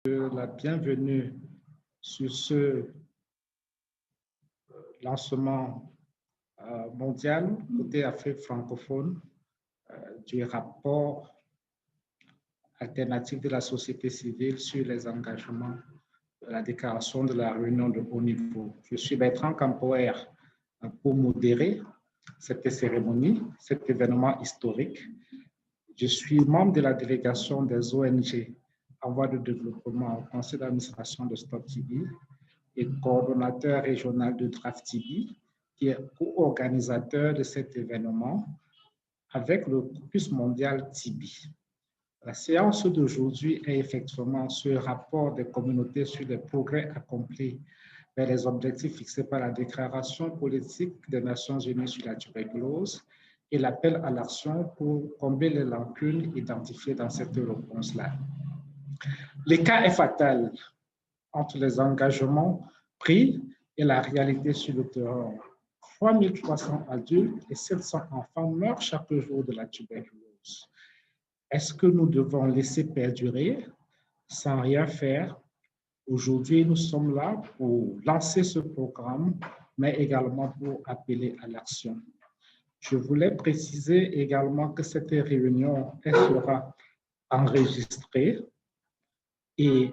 la bienvenue sur ce lancement mondial côté Afrique francophone du rapport alternatif de la société civile sur les engagements de la déclaration de la réunion de haut niveau. Je suis Bertrand Campoer pour modérer cette cérémonie, cet événement historique. Je suis membre de la délégation des ONG en voie de développement au conseil d'administration de Stop TB et coordonnateur régional de Draft TB, qui est co-organisateur de cet événement avec le caucus mondial TB. La séance d'aujourd'hui est effectivement sur le rapport des communautés sur les progrès accomplis vers les objectifs fixés par la déclaration politique des Nations Unies sur la tuberculose et l'appel à l'action pour combler les lacunes identifiées dans cette réponse-là. L'écart est fatal entre les engagements pris et la réalité sur le terrain. 3300 adultes et 700 enfants meurent chaque jour de la tuberculose. Est-ce que nous devons laisser perdurer sans rien faire? Aujourd'hui, nous sommes là pour lancer ce programme, mais également pour appeler à l'action. Je voulais préciser également que cette réunion sera enregistrée et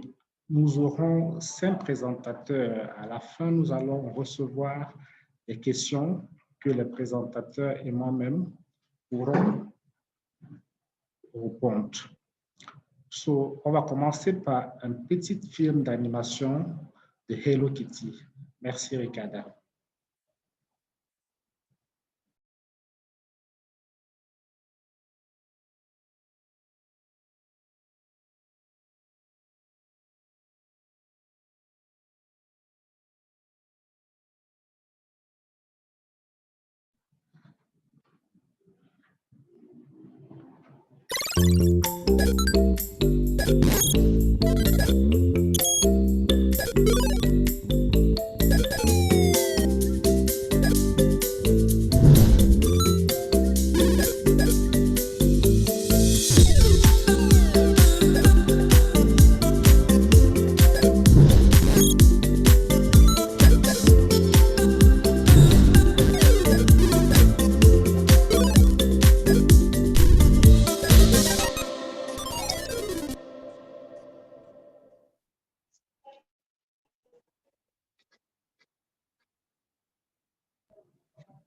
nous aurons 5 présentateurs. À la fin, nous allons recevoir des questions que les présentateurs et moi-même pourront répondre. On va commencer par un petit film d'animation de Hello Kitty. Merci, Ricarda.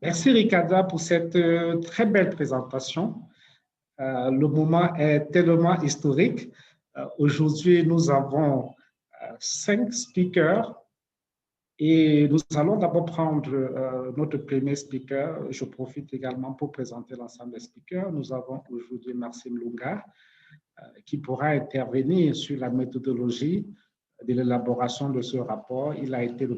Merci Ricarda pour cette très belle présentation. Le moment est tellement historique. Aujourd'hui, nous avons 5 speakers et nous allons d'abord prendre notre premier speaker. Je profite également pour présenter l'ensemble des speakers. Nous avons aujourd'hui Maxime Lunga qui pourra intervenir sur la méthodologie de l'élaboration de ce rapport. Il a été la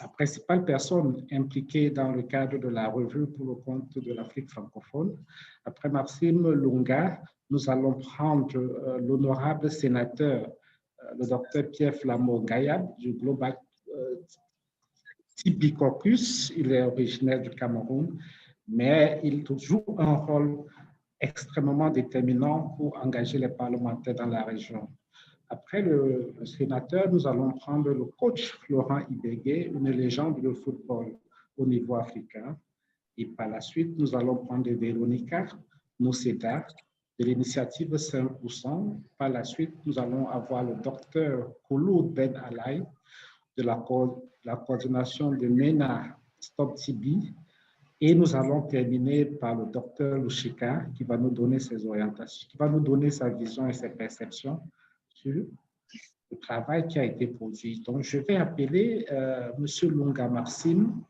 principale personne impliquée dans le cadre de la revue pour le compte de l'Afrique francophone. Après Maxime Lunga, nous allons prendre l'honorable sénateur, le docteur Pierre Flammo-Gayab du Global TB Caucus. Il est originaire du Cameroun, mais il joue un rôle extrêmement déterminant pour engager les parlementaires dans la région. Après le sénateur, nous allons prendre le coach Florent Ibégué, une légende de football au niveau africain. Et par la suite, nous allons prendre Véronica Noceda de l'initiative 5%. Par la suite, nous allons avoir le docteur Kouloud Ben Alay de la coordination de MENA Stop TB. Et nous allons terminer par le docteur Lushika qui va nous donner ses orientations, qui va nous donner sa vision et ses perceptions sur le travail qui a été produit. Donc, je vais appeler M. Lunga Maxime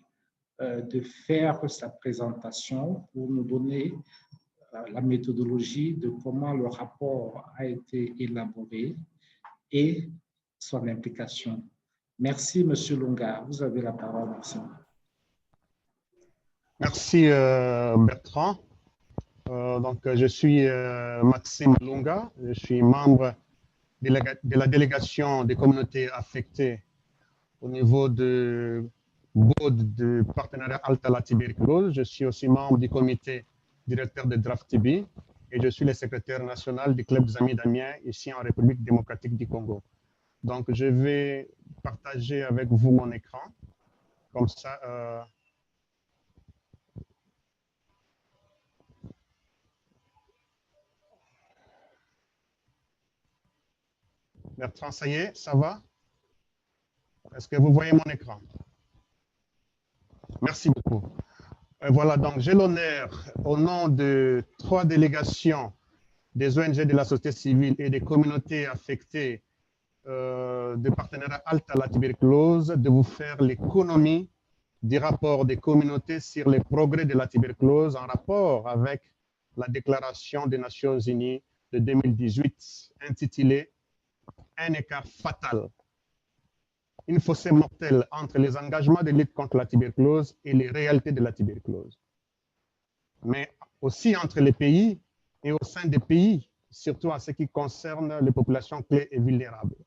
de faire sa présentation pour nous donner la méthodologie de comment le rapport a été élaboré et son implication. Merci, M. Lunga. Vous avez la parole, Maxime. Merci, Bertrand. Donc, je suis Maxime Lunga. Je suis membre de la délégation des communautés affectées au niveau de board de partenariat Alta la tuberculose. Je suis aussi membre du comité directeur de Draft TB. et je suis le secrétaire national du Club des Amis d'Amiens ici en République démocratique du Congo. Donc, je vais partager avec vous mon écran. Comme ça, Bertrand, ça y est, ça va? Est-ce que vous voyez mon écran? Merci beaucoup. Voilà, donc j'ai l'honneur, au nom de 3 délégations des ONG de la société civile et des communautés affectées de partenariat HALT à la tuberculose, de vous faire l'économie du rapport des communautés sur les progrès de la tuberculose en rapport avec la Déclaration des Nations Unies de 2018 intitulée « Un écart fatal ». Une fossé mortelle entre les engagements de lutte contre la tuberculose et les réalités de la tuberculose. Mais aussi entre les pays et au sein des pays, surtout en ce qui concerne les populations clés et vulnérables.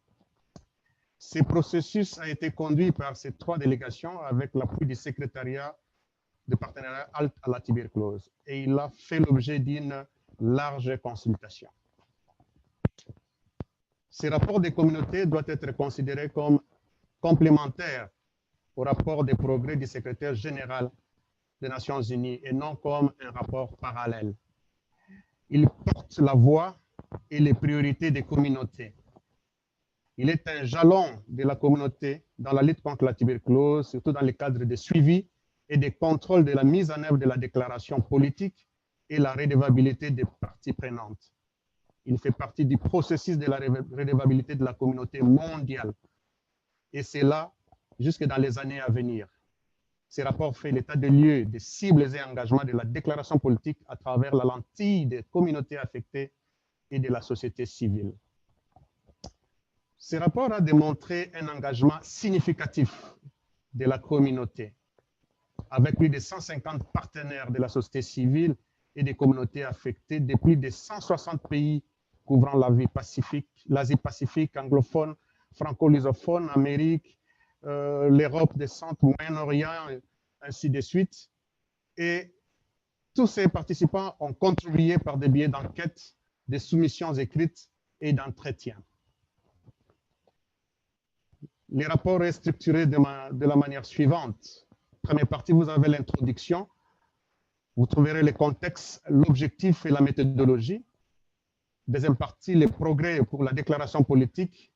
Ce processus a été conduit par ces 3 délégations avec l'appui du secrétariat de partenariat HALT à la tuberculose et il a fait l'objet d'une large consultation. Ces rapports des communautés doivent être considérés comme complémentaires au rapport des progrès du secrétaire général des Nations Unies et non comme un rapport parallèle. Il porte la voix et les priorités des communautés. Il est un jalon de la communauté dans la lutte contre la tuberculose, surtout dans le cadre de suivi et de contrôle de la mise en œuvre de la déclaration politique et la redevabilité des parties prenantes. Il fait partie du processus de la redevabilité de la communauté mondiale. Et c'est là, jusque dans les années à venir. Ce rapport fait l'état des lieux, des cibles et engagements de la déclaration politique à travers la lentille des communautés affectées et de la société civile. Ce rapport a démontré un engagement significatif de la communauté, avec plus de 150 partenaires de la société civile et des communautés affectées de plus de 160 pays couvrant l'Asie-Pacifique, anglophone, franco-lusophone, Amérique, l'Europe du Centre, Moyen-Orient, ainsi de suite. Et tous ces participants ont contribué par des biais d'enquête, de soumissions écrites et d'entretiens. Le rapport est structuré de la manière suivante. Première partie, vous avez l'introduction. Vous trouverez le contexte, l'objectif et la méthodologie. Deuxième partie, les progrès pour la déclaration politique.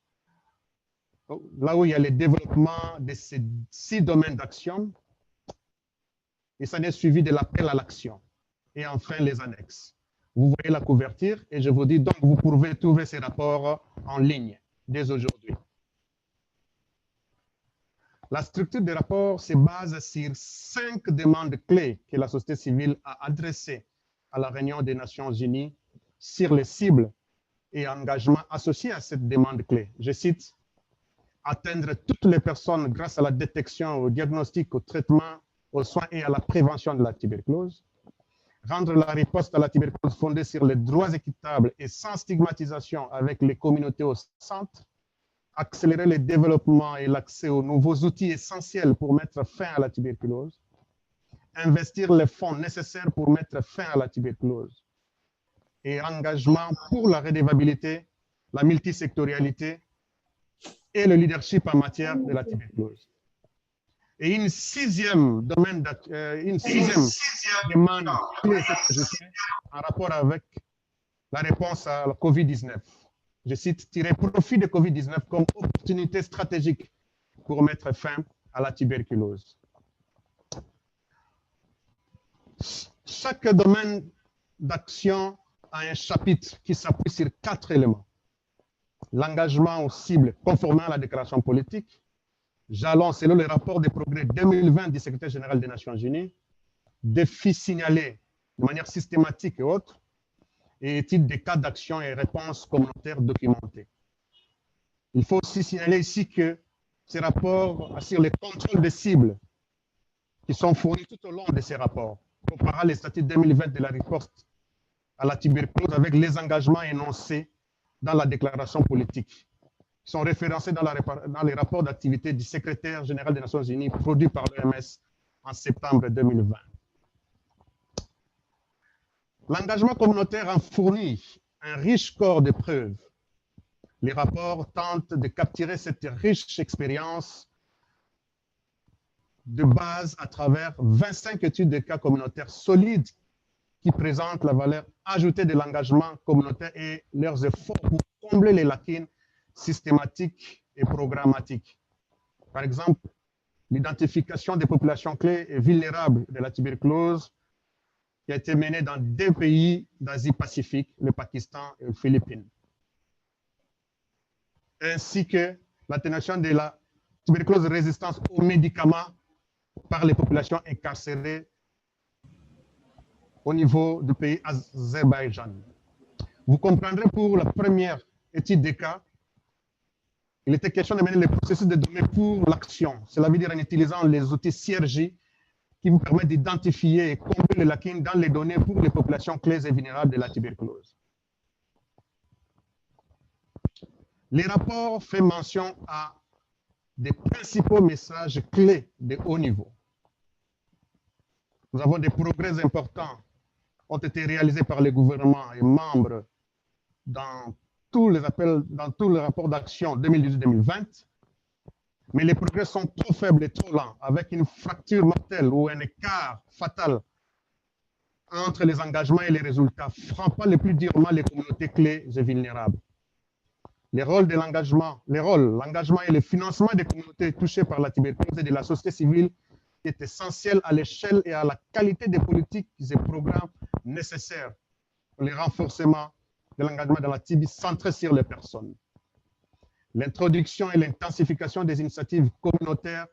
Là où il y a le développement de ces 6 domaines d'action. Et ça est suivi de l'appel à l'action. Et enfin, les annexes. Vous voyez la couverture et je vous dis donc, vous pouvez trouver ces rapports en ligne dès aujourd'hui. La structure des rapports se base sur 5 demandes clés que la société civile a adressées à la réunion des Nations Unies sur les cibles et engagements associés à cette demande clé. Je cite, atteindre toutes les personnes grâce à la détection, au diagnostic, au traitement, aux soins et à la prévention de la tuberculose. Rendre la riposte à la tuberculose fondée sur les droits équitables et sans stigmatisation avec les communautés au centre. Accélérer le développement et l'accès aux nouveaux outils essentiels pour mettre fin à la tuberculose, investir les fonds nécessaires pour mettre fin à la tuberculose et engagement pour la redevabilité, la multisectorialité et le leadership en matière de la tuberculose. Et une sixième demande clé en rapport avec la réponse à la COVID-19. Je cite, tirer profit de COVID-19 comme opportunité stratégique pour mettre fin à la tuberculose. Chaque domaine d'action a un chapitre qui s'appuie sur 4 éléments. L'engagement aux cibles conformément à la déclaration politique, jalon selon le rapport des progrès 2020 du secrétaire général des Nations Unies, défis signalés de manière systématique et autres, et études des cas d'action et réponses communautaires documentées. Il faut aussi signaler ici que ces rapports assurent le contrôle des cibles qui sont fournis tout au long de ces rapports, comparant les statuts 2020 de la riposte à la tuberculose avec les engagements énoncés dans la déclaration politique, qui sont référencés dans les rapports d'activité du secrétaire général des Nations Unies produit par l'OMS en septembre 2020. L'engagement communautaire en fournit un riche corps de preuves. Les rapports tentent de capturer cette riche expérience de base à travers 25 études de cas communautaires solides qui présentent la valeur ajoutée de l'engagement communautaire et leurs efforts pour combler les lacunes systématiques et programmatiques. Par exemple, l'identification des populations clés et vulnérables de la tuberculose qui a été menée dans 2 pays d'Asie-Pacifique, le Pakistan et les Philippines, ainsi que l'atténuation de la tuberculose résistance aux médicaments par les populations incarcérées au niveau du pays Azerbaïdjan. Vous comprendrez pour la première étude des cas, il était question de mener le processus de données pour l'action. Cela veut dire en utilisant les outils CRJ qui vous permettent d'identifier et combler les lacunes dans les données pour les populations clés et vulnérables de la tuberculose. Les rapports font mention à des principaux messages clés de haut niveau. Nous avons des progrès importants ont été réalisés par les gouvernements et membres dans tous les rapports d'action 2018-2020, mais les progrès sont trop faibles et trop lents, avec une fracture mortelle ou un écart fatal entre les engagements et les résultats, frappant le plus durement les communautés clés et vulnérables. L'engagement et le financement des communautés touchées par la tuberculose et de la société civile est essentiel à l'échelle et à la qualité des politiques et programmes nécessaires pour le renforcement de l'engagement dans la TB centré sur les personnes. L'introduction et l'intensification des initiatives communautaires,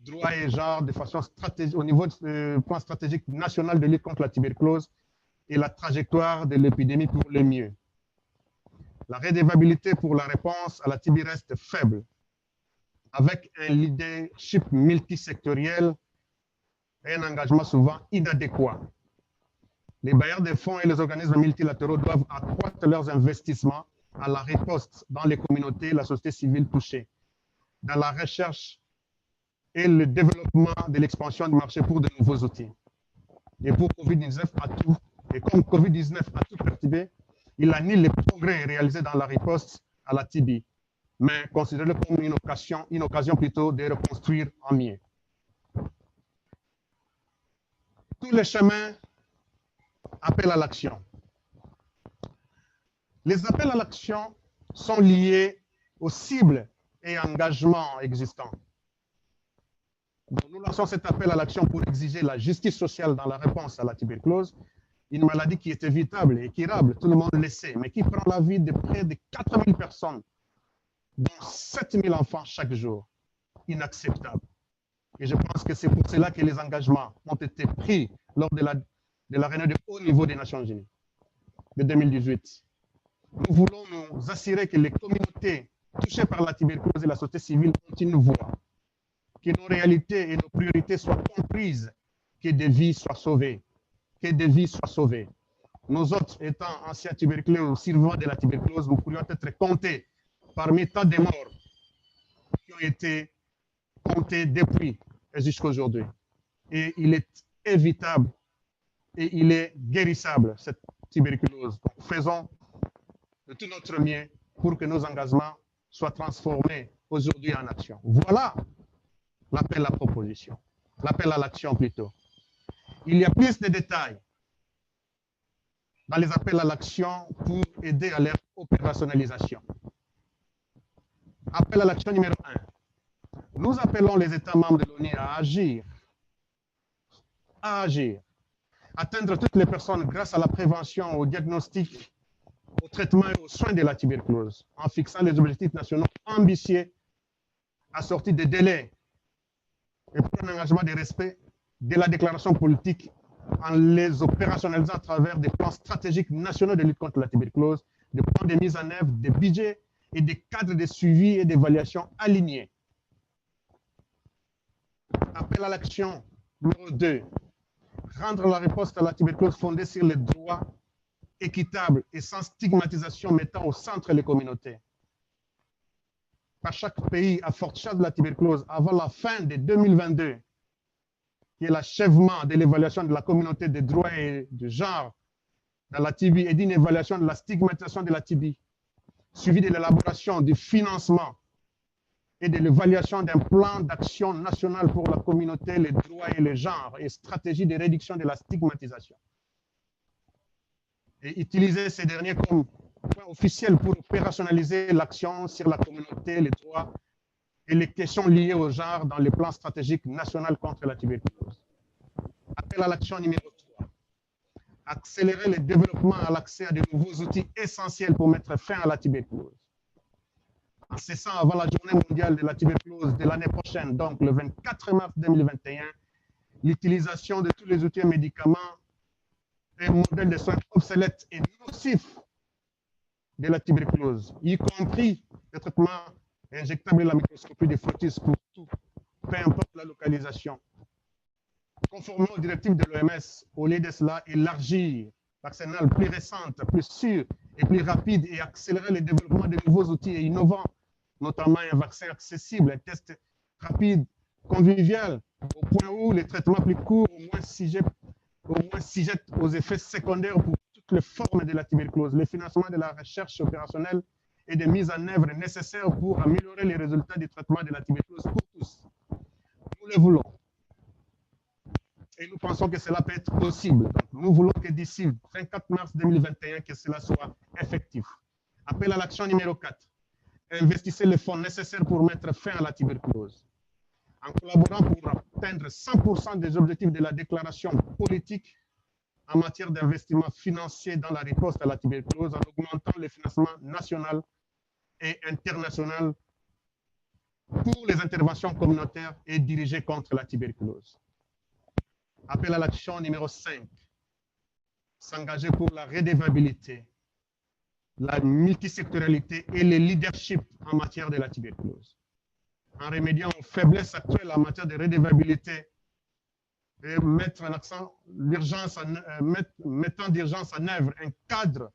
droit et genre de façon stratégique au niveau du plan stratégique national de lutte contre la tuberculose et la trajectoire de l'épidémie pour le mieux. La redevabilité pour la réponse à la TB reste faible, avec un leadership multisectoriel et un engagement souvent inadéquat. Les bailleurs de fonds et les organismes multilatéraux doivent accroître leurs investissements à la riposte dans les communautés et la société civile touchées, dans la recherche et le développement de l'expansion du marché pour de nouveaux outils. Et pour COVID-19 comme COVID-19 a tout perturbé, il annule les progrès réalisés dans la riposte à la TB, mais considère-le comme une occasion plutôt de reconstruire en mieux. Tous les chemins appellent à l'action. Les appels à l'action sont liés aux cibles et engagements existants. Donc, nous lançons cet appel à l'action pour exiger la justice sociale dans la réponse à la tuberculose, une maladie qui est évitable et curable, tout le monde le sait, mais qui prend la vie de près de 4000 personnes, dont 7000 enfants chaque jour. Inacceptable. Et je pense que c'est pour cela que les engagements ont été pris lors de la réunion de haut niveau des Nations Unies de 2018. Nous voulons nous assurer que les communautés touchées par la tuberculose et la société civile ont une voix, que nos réalités et nos priorités soient comprises, que des vies soient sauvées, que des vies soient sauvées. Nous autres, étant anciens tuberculeux ou survivants de la tuberculose, nous pourrions être comptés parmi tant de morts qui ont été comptés depuis et jusqu'à aujourd'hui. Et il est évitable et il est guérissable, cette tuberculose. Donc, faisons de tout notre mieux pour que nos engagements soient transformés aujourd'hui en action. Voilà l'appel à proposition, l'appel à l'action plutôt. Il y a plus de détails dans les appels à l'action pour aider à leur opérationnalisation. Appel à l'action numéro 1. Nous appelons les États membres de l'ONU à agir, atteindre toutes les personnes grâce à la prévention, au diagnostic, au traitement et aux soins de la tuberculose, en fixant les objectifs nationaux ambitieux assortis de délais et pour un engagement de respect de la déclaration politique en les opérationnalisant à travers des plans stratégiques nationaux de lutte contre la tuberculose, des plans de mise en œuvre, des budgets et des cadres de suivi et d'évaluation alignés. Appel à l'action numéro 2. Rendre la réponse à la tuberculose fondée sur les droits équitables et sans stigmatisation mettant au centre les communautés. Par chaque pays à forte charge de la tuberculose avant la fin de 2022, qui est l'achèvement de l'évaluation de la communauté des droits et du genre dans la TB et d'une évaluation de la stigmatisation de la TB, suivi de l'élaboration du financement et de l'évaluation d'un plan d'action national pour la communauté, les droits et les genres et stratégie de réduction de la stigmatisation. Et utiliser ces derniers comme point officiel pour opérationnaliser l'action sur la communauté, les droits et les questions liées au genre dans le plan stratégique national contre la tuberculose. Appel à l'action numéro 3. Accélérer le développement à l'accès à de nouveaux outils essentiels pour mettre fin à la tuberculose. En cessant avant la journée mondiale de la tuberculose de l'année prochaine, donc le 24 mars 2021, l'utilisation de tous les outils et médicaments et modèles de soins obsolètes et nocifs de la tuberculose, y compris le traitement injectable et la microscopie des foetus pour tout, peu importe la localisation. Conformément aux directives de l'OMS, au lieu de cela, élargir l'arsenal plus récente, plus sûr et plus rapide et accélérer le développement de nouveaux outils et innovants, notamment un vaccin accessible, un test rapide, convivial, au point où les traitements plus courts au moins sujettent aux effets secondaires pour toutes les formes de la tuberculose, le financement de la recherche opérationnelle et des mises en œuvre nécessaires pour améliorer les résultats du traitement de la tuberculose pour tous. Nous le voulons. Et nous pensons que cela peut être possible. Donc, nous voulons que d'ici le 24 mars 2021, que cela soit effectif. Appel à l'action numéro 4. Investissez les fonds nécessaires pour mettre fin à la tuberculose. En collaborant pour atteindre 100% des objectifs de la déclaration politique en matière d'investissement financier dans la riposte à la tuberculose, en augmentant le financement national et international pour les interventions communautaires et dirigées contre la tuberculose. Appel à l'action numéro 5. S'engager pour la redevabilité, la multisectorialité et le leadership en matière de la tuberculose. En remédiant aux faiblesses actuelles en matière de redevabilité et mettre en accent l'urgence, mettant d'urgence en œuvre un cadre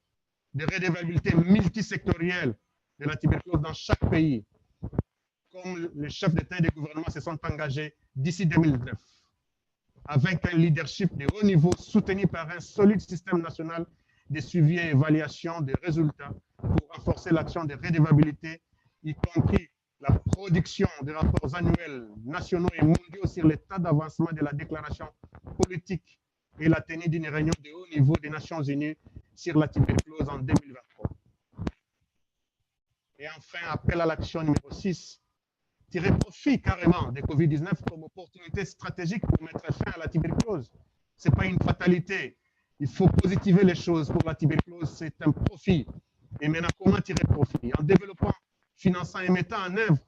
de redevabilité multisectorielle de la tuberculose dans chaque pays, comme les chefs d'État et de gouvernement se sont engagés d'ici 2009, avec un leadership de haut niveau soutenu par un solide système national de suivi et évaluation des résultats pour renforcer l'action de redevabilité, y compris la production de rapports annuels nationaux et mondiaux sur l'état d'avancement de la déclaration politique et la tenue d'une réunion de haut niveau des Nations Unies sur la tuberculose en 2023. Et enfin, appel à l'action numéro 6, tirer profit carrément de Covid-19 comme opportunité stratégique pour mettre fin à la tuberculose. Ce n'est pas une fatalité. Il faut positiver les choses. Pour la tuberculose, c'est un profit. Et maintenant, comment tirer profit? En développant, finançant et mettant en œuvre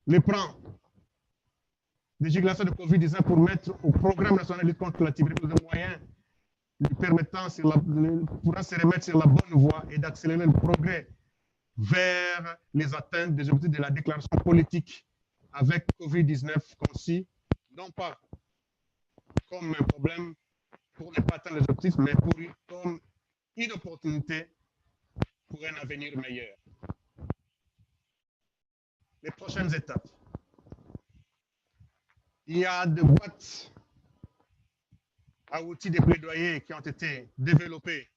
les plans de régulation de Covid-19 pour mettre au programme national de lutte contre la tuberculose des moyens lui permettant pourra se remettre sur la bonne voie et d'accélérer le progrès vers les atteintes des objectifs de la déclaration politique avec Covid-19 conçu, non pas comme un problème pour ne pas atteindre les objectifs, mais comme une opportunité pour un avenir meilleur. Les prochaines étapes. Il y a des boîtes à outils de plaidoyer qui ont été développées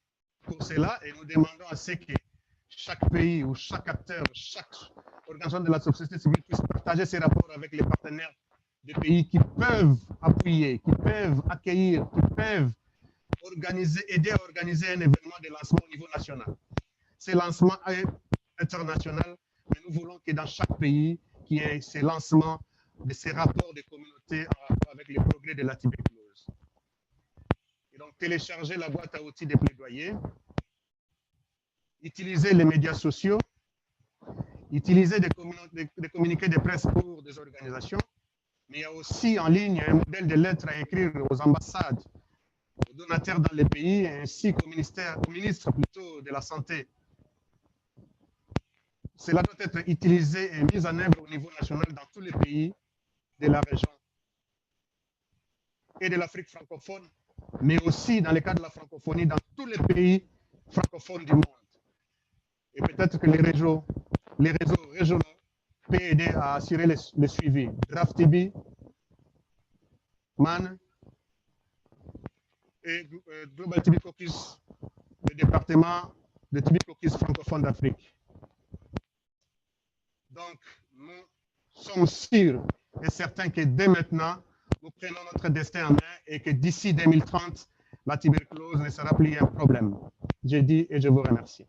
pour cela et nous demandons à ce que chaque pays ou chaque acteur, chaque organisation de la société civile puisse partager ses rapports avec les partenaires des pays qui peuvent appuyer, qui peuvent accueillir, qui peuvent aider à organiser un événement de lancement au niveau national. Ce lancement est international, mais nous voulons que dans chaque pays, qu'il y ait ces lancements de ces rapports de communauté en rapport avec les progrès de la tuberculose. Et donc, télécharger la boîte à outils de plaidoyer, utiliser les médias sociaux, utiliser des communiqués de presse pour des organisations, mais il y a aussi en ligne un modèle de lettres à écrire aux ambassades, aux donataires dans les pays, ainsi qu'au ministre plutôt de la Santé. Cela doit être utilisé et mis en œuvre au niveau national dans tous les pays de la région et de l'Afrique francophone, mais aussi dans le cadre de la francophonie dans tous les pays francophones du monde. Et peut-être que les réseaux régionaux peuvent aider à assurer le suivi. DraftTB, MAN, et Global TB Caucus, le département de TB Caucus francophone d'Afrique. Donc, nous sommes sûrs et certains que dès maintenant, nous prenons notre destin en main et que d'ici 2030, la tuberculose ne sera plus un problème. Je dis et je vous remercie.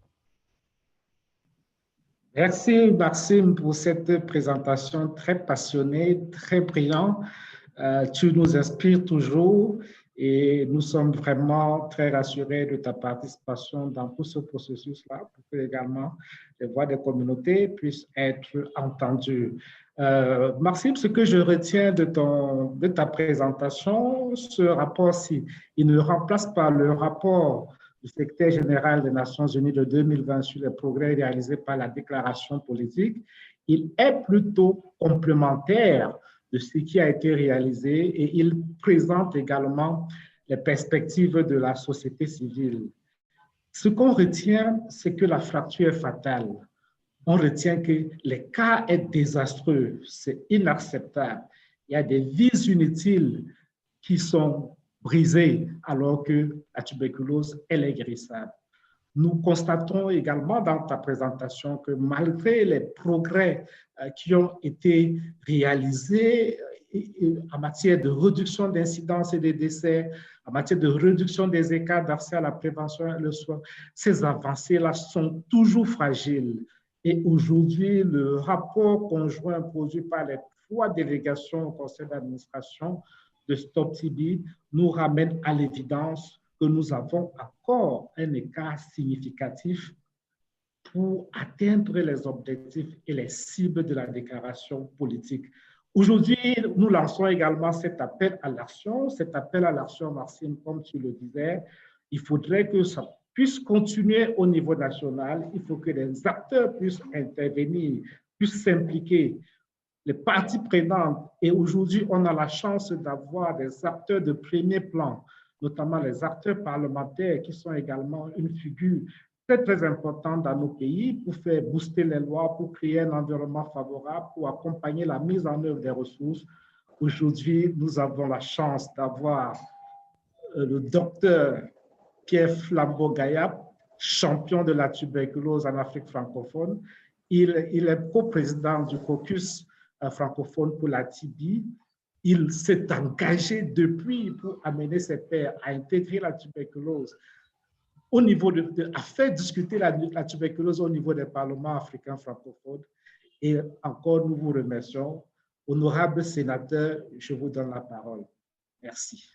Merci Maxime pour cette présentation très passionnée, très brillante. Tu nous inspires toujours et nous sommes vraiment très rassurés de ta participation dans tout ce processus-là pour que également les voix des communautés puissent être entendues. Maxime, ce que je retiens de ta présentation, ce rapport-ci, il ne remplace pas le rapport du secrétaire général des Nations Unies de 2020 sur les progrès réalisés par la déclaration politique. Il est plutôt complémentaire de ce qui a été réalisé et il présente également les perspectives de la société civile. Ce qu'on retient, c'est que la fracture est fatale. On retient que les cas sont désastreux, c'est inacceptable. Il y a des vies inutiles qui sont brisées alors que la tuberculose, elle est guérissable. Nous constatons également dans ta présentation que malgré les progrès qui ont été réalisés en matière de réduction d'incidence et de décès, en matière de réduction des écarts d'accès à la prévention et le soin, ces avancées-là sont toujours fragiles. Et aujourd'hui, le rapport conjoint produit par les 3 délégations au conseil d'administration de Stop TB nous ramène à l'évidence que nous avons encore un écart significatif pour atteindre les objectifs et les cibles de la déclaration politique. Aujourd'hui, nous lançons également cet appel à l'action. Cet appel à l'action, Maxime, comme tu le disais, il faudrait que ça puisse continuer au niveau national. Il faut que les acteurs puissent intervenir, puissent s'impliquer, les parties prenantes. Et aujourd'hui, on a la chance d'avoir des acteurs de premier plan, notamment les acteurs parlementaires qui sont également une figure très, très importante dans nos pays pour faire booster les lois, pour créer un environnement favorable, pour accompagner la mise en œuvre des ressources. Aujourd'hui, nous avons la chance d'avoir le docteur Pierre Flambeau-Gayap, champion de la tuberculose en Afrique francophone. Il est co-président du caucus francophone pour la TB. Il s'est engagé depuis pour amener ses pairs à intégrer la tuberculose au niveau à faire discuter la tuberculose au niveau des parlements africains francophones. Et encore, nous vous remercions. Honorable sénateur, je vous donne la parole. Merci.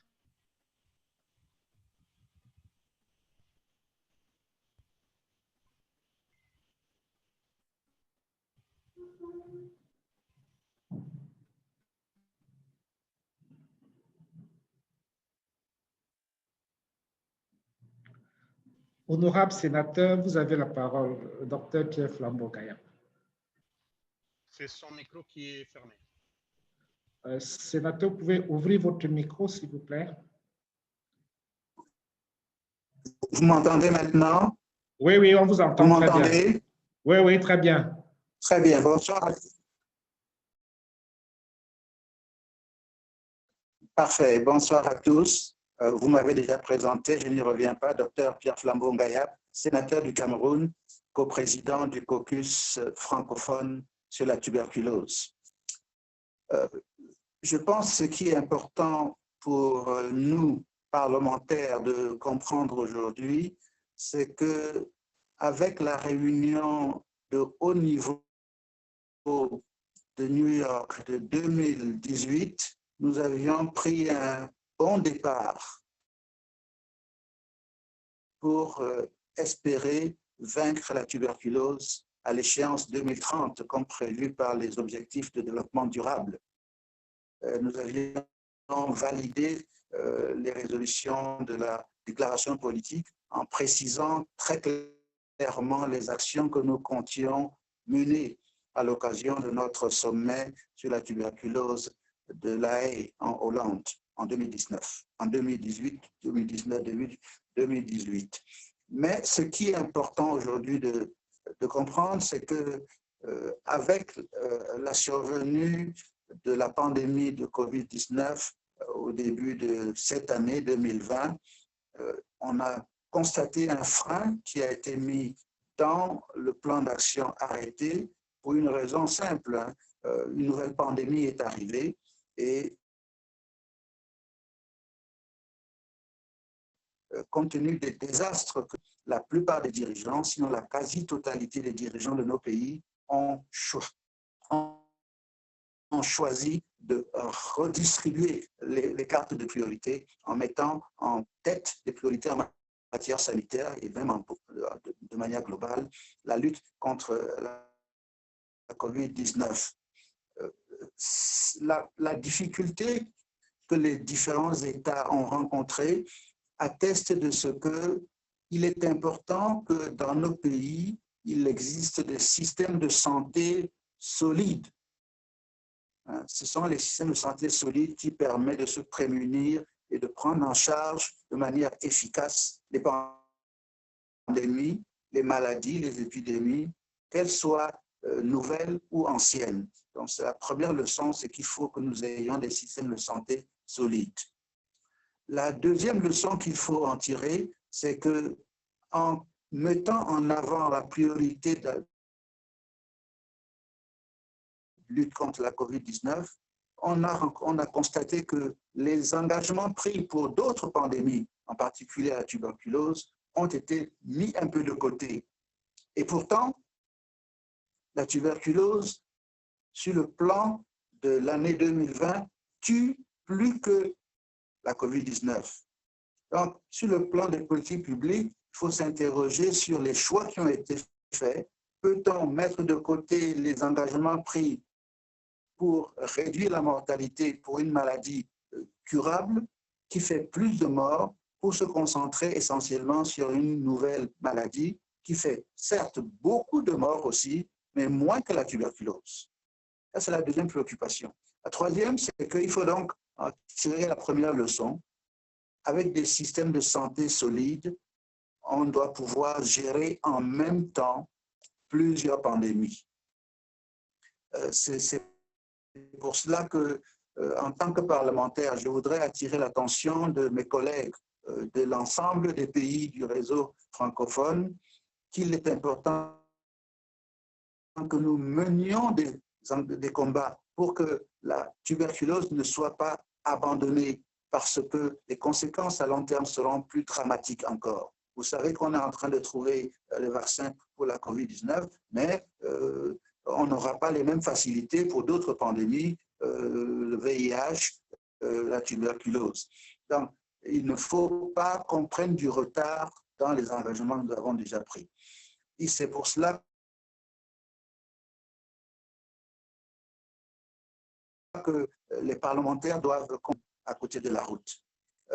Honorable sénateur, vous avez la parole, docteur Pierre Flambeau-Gayap. C'est son micro qui est fermé. Sénateur, vous pouvez ouvrir votre micro, s'il vous plaît. Vous m'entendez maintenant? Oui, oui, on vous entend. Vous m'entendez? Oui, oui, très bien. Très bien, bonsoir. Parfait, bonsoir à tous. Vous m'avez déjà présenté, je n'y reviens pas, docteur Pierre Flambeau-Gayap, sénateur du Cameroun, coprésident du caucus francophone sur la tuberculose. Je pense que ce qui est important pour nous, parlementaires, de comprendre aujourd'hui, c'est que avec la réunion de haut niveau de New York de 2018, nous avions pris un bon départ pour espérer vaincre la tuberculose à l'échéance 2030, comme prévu par les objectifs de développement durable. Nous avions validé les résolutions de la déclaration politique en précisant très clairement les actions que nous comptions mener à l'occasion de notre sommet sur la tuberculose de La Haye en Hollande en 2019, en 2018, 2019, 2018. Mais ce qui est important aujourd'hui de comprendre, c'est que avec la survenue de la pandémie de COVID-19 au début de cette année 2020, on a constaté un frein qui a été mis dans le plan d'action arrêté pour une raison simple. Hein. Une nouvelle pandémie est arrivée et compte tenu des désastres que la plupart des dirigeants, sinon la quasi-totalité des dirigeants de nos pays, ont choisi de redistribuer les cartes de priorité en mettant en tête des priorités en matière sanitaire et même de manière globale la lutte contre la COVID-19. La difficulté que les différents États ont rencontrée atteste de ce qu'il est important que dans nos pays, il existe des systèmes de santé solides. Ce sont les systèmes de santé solides qui permettent de se prémunir et de prendre en charge de manière efficace les pandémies, les maladies, les épidémies, qu'elles soient nouvelles ou anciennes. Donc, la première leçon, c'est qu'il faut que nous ayons des systèmes de santé solides. La deuxième leçon qu'il faut en tirer, c'est qu'en mettant en avant la priorité de la lutte contre la COVID-19, on a constaté que les engagements pris pour d'autres pandémies, en particulier la tuberculose, ont été mis un peu de côté. Et pourtant, la tuberculose, sur le plan de l'année 2020, tue plus que la COVID-19. Donc, sur le plan des politiques publiques, il faut s'interroger sur les choix qui ont été faits. Peut-on mettre de côté les engagements pris pour réduire la mortalité pour une maladie curable qui fait plus de morts pour se concentrer essentiellement sur une nouvelle maladie qui fait certes beaucoup de morts aussi, mais moins que la tuberculose. Ça, c'est la deuxième préoccupation. La troisième, c'est qu'il faut donc tirer la première leçon. Avec des systèmes de santé solides, on doit pouvoir gérer en même temps plusieurs pandémies. C'est pour cela que, en tant que parlementaire, je voudrais attirer l'attention de mes collègues de l'ensemble des pays du réseau francophone qu'il est important que nous menions des combats pour que la tuberculose ne soit pas abandonnée parce que les conséquences à long terme seront plus dramatiques encore. Vous savez qu'on est en train de trouver le vaccin pour la COVID-19, mais on n'aura pas les mêmes facilités pour d'autres pandémies, le VIH, la tuberculose. Donc, il ne faut pas qu'on prenne du retard dans les engagements que nous avons déjà pris. Et c'est pour cela que les parlementaires doivent à côté de la route.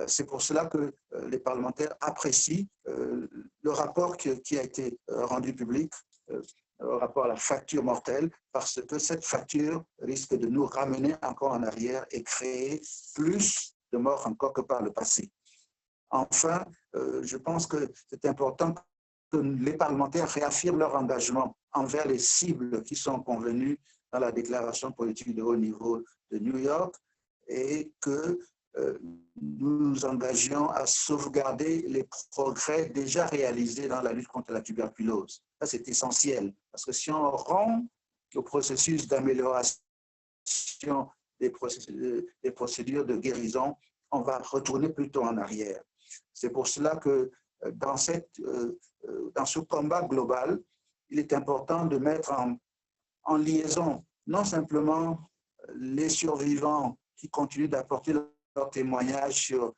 C'est pour cela que les parlementaires apprécient le rapport qui a été rendu public, le rapport à la facture mortelle, parce que cette facture risque de nous ramener encore en arrière et créer plus de morts encore que par le passé. Enfin, je pense que c'est important que les parlementaires réaffirment leur engagement envers les cibles qui sont convenues dans la déclaration politique de haut niveau de New York et que nous nous engagions à sauvegarder les progrès déjà réalisés dans la lutte contre la tuberculose. Ça, c'est essentiel, parce que si on rompt le processus d'amélioration des procédures de guérison, on va retourner plutôt en arrière. C'est pour cela que dans ce combat global, il est important de mettre en liaison non simplement les survivants qui continuent d'apporter leur témoignage sur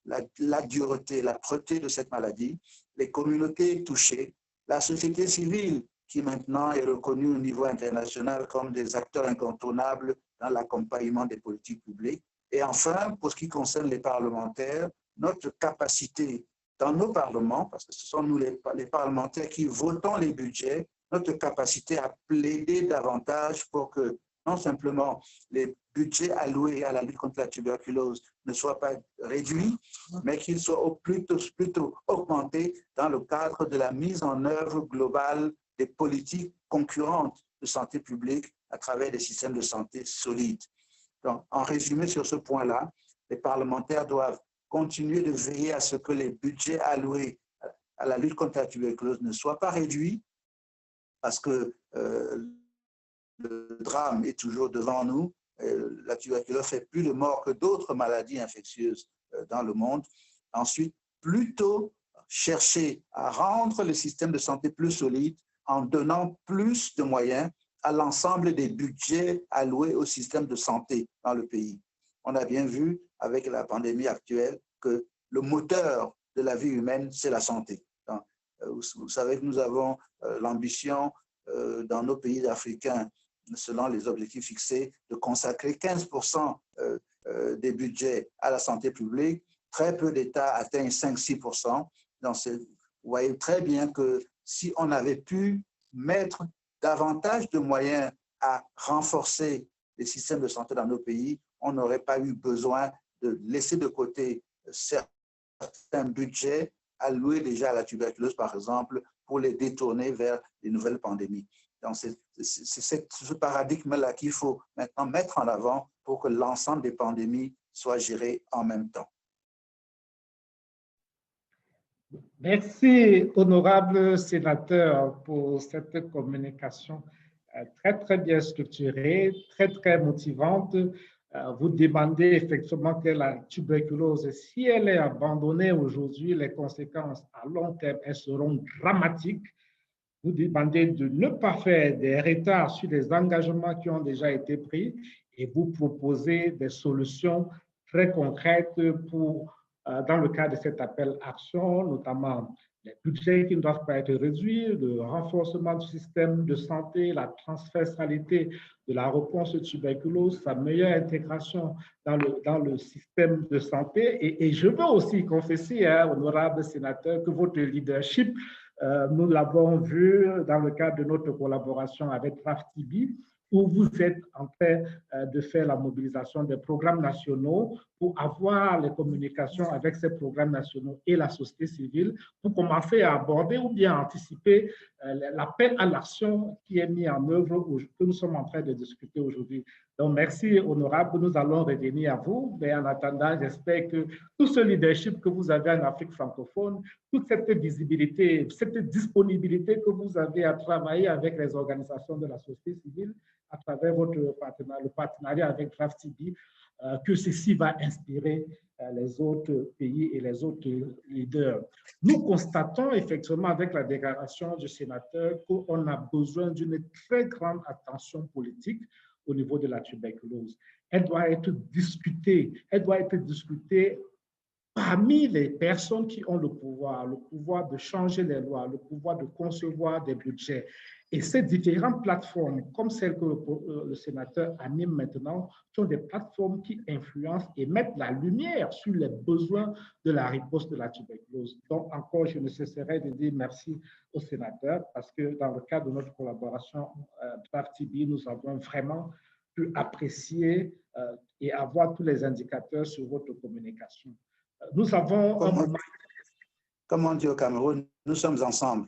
la dureté, l'âpreté de cette maladie, les communautés touchées, la société civile qui maintenant est reconnue au niveau international comme des acteurs incontournables dans l'accompagnement des politiques publiques. Et enfin, pour ce qui concerne les parlementaires, notre capacité dans nos parlements, parce que ce sont nous les parlementaires qui votons les budgets, notre capacité à plaider davantage pour que non simplement les budgets alloués à la lutte contre la tuberculose ne soient pas réduits, mais qu'ils soient plutôt augmentés dans le cadre de la mise en œuvre globale des politiques concurrentes de santé publique à travers des systèmes de santé solides. Donc, en résumé sur ce point-là, les parlementaires doivent continuer de veiller à ce que les budgets alloués à la lutte contre la tuberculose ne soient pas réduits, parce que le drame est toujours devant nous. La tuberculose fait plus de morts que d'autres maladies infectieuses dans le monde. Ensuite, plutôt chercher à rendre le système de santé plus solide en donnant plus de moyens à l'ensemble des budgets alloués au système de santé dans le pays. On a bien vu avec la pandémie actuelle que le moteur de la vie humaine, c'est la santé. Vous savez que nous avons l'ambition dans nos pays africains, selon les objectifs fixés, de consacrer 15% des budgets à la santé publique. Très peu d'États atteignent 5-6%. Vous voyez très bien que si on avait pu mettre davantage de moyens à renforcer les systèmes de santé dans nos pays, on n'aurait pas eu besoin de laisser de côté certains budgets alloués déjà à la tuberculose, par exemple, pour les détourner vers les nouvelles pandémies. Donc, c'est ce paradigme-là qu'il faut maintenant mettre en avant pour que l'ensemble des pandémies soient gérées en même temps. Merci, honorable sénateur, pour cette communication très, très bien structurée, très, très motivante. Vous demandez effectivement que la tuberculose, si elle est abandonnée aujourd'hui, les conséquences à long terme, elles seront dramatiques. Vous demandez de ne pas faire des retards sur les engagements qui ont déjà été pris et vous proposez des solutions très concrètes pour, dans le cadre de cet appel action, notamment les budgets qui ne doivent pas être réduits, le renforcement du système de santé, la transversalité de la réponse tuberculose, sa meilleure intégration dans le système de santé. Et je veux aussi confesser, honorable sénateur, que votre leadership, nous l'avons vu dans le cadre de notre collaboration avec RAF-TB, où vous êtes en train de faire la mobilisation des programmes nationaux pour avoir les communications avec ces programmes nationaux et la société civile pour commencer à aborder ou bien anticiper l'appel à l'action qui est mis en œuvre, que nous sommes en train de discuter aujourd'hui. Donc, merci, honorable. Nous allons revenir à vous. Mais en attendant, j'espère que tout ce leadership que vous avez en Afrique francophone, toute cette visibilité, cette disponibilité que vous avez à travailler avec les organisations de la société civile, à travers votre partenariat, le partenariat avec RAF-TB, que ceci va inspirer les autres pays et les autres leaders. Nous constatons effectivement avec la déclaration du sénateur qu'on a besoin d'une très grande attention politique au niveau de la tuberculose. Elle doit être discutée parmi les personnes qui ont le pouvoir de changer les lois, le pouvoir de concevoir des budgets. Et ces différentes plateformes, comme celles que le sénateur anime maintenant, sont des plateformes qui influencent et mettent la lumière sur les besoins de la riposte de la tuberculose. Donc, encore, je ne cesserai de dire merci au sénateur parce que dans le cadre de notre collaboration RAF-TB, nous avons vraiment pu apprécier et avoir tous les indicateurs sur votre communication. Nous avons comme on dit au Cameroun, nous sommes ensemble.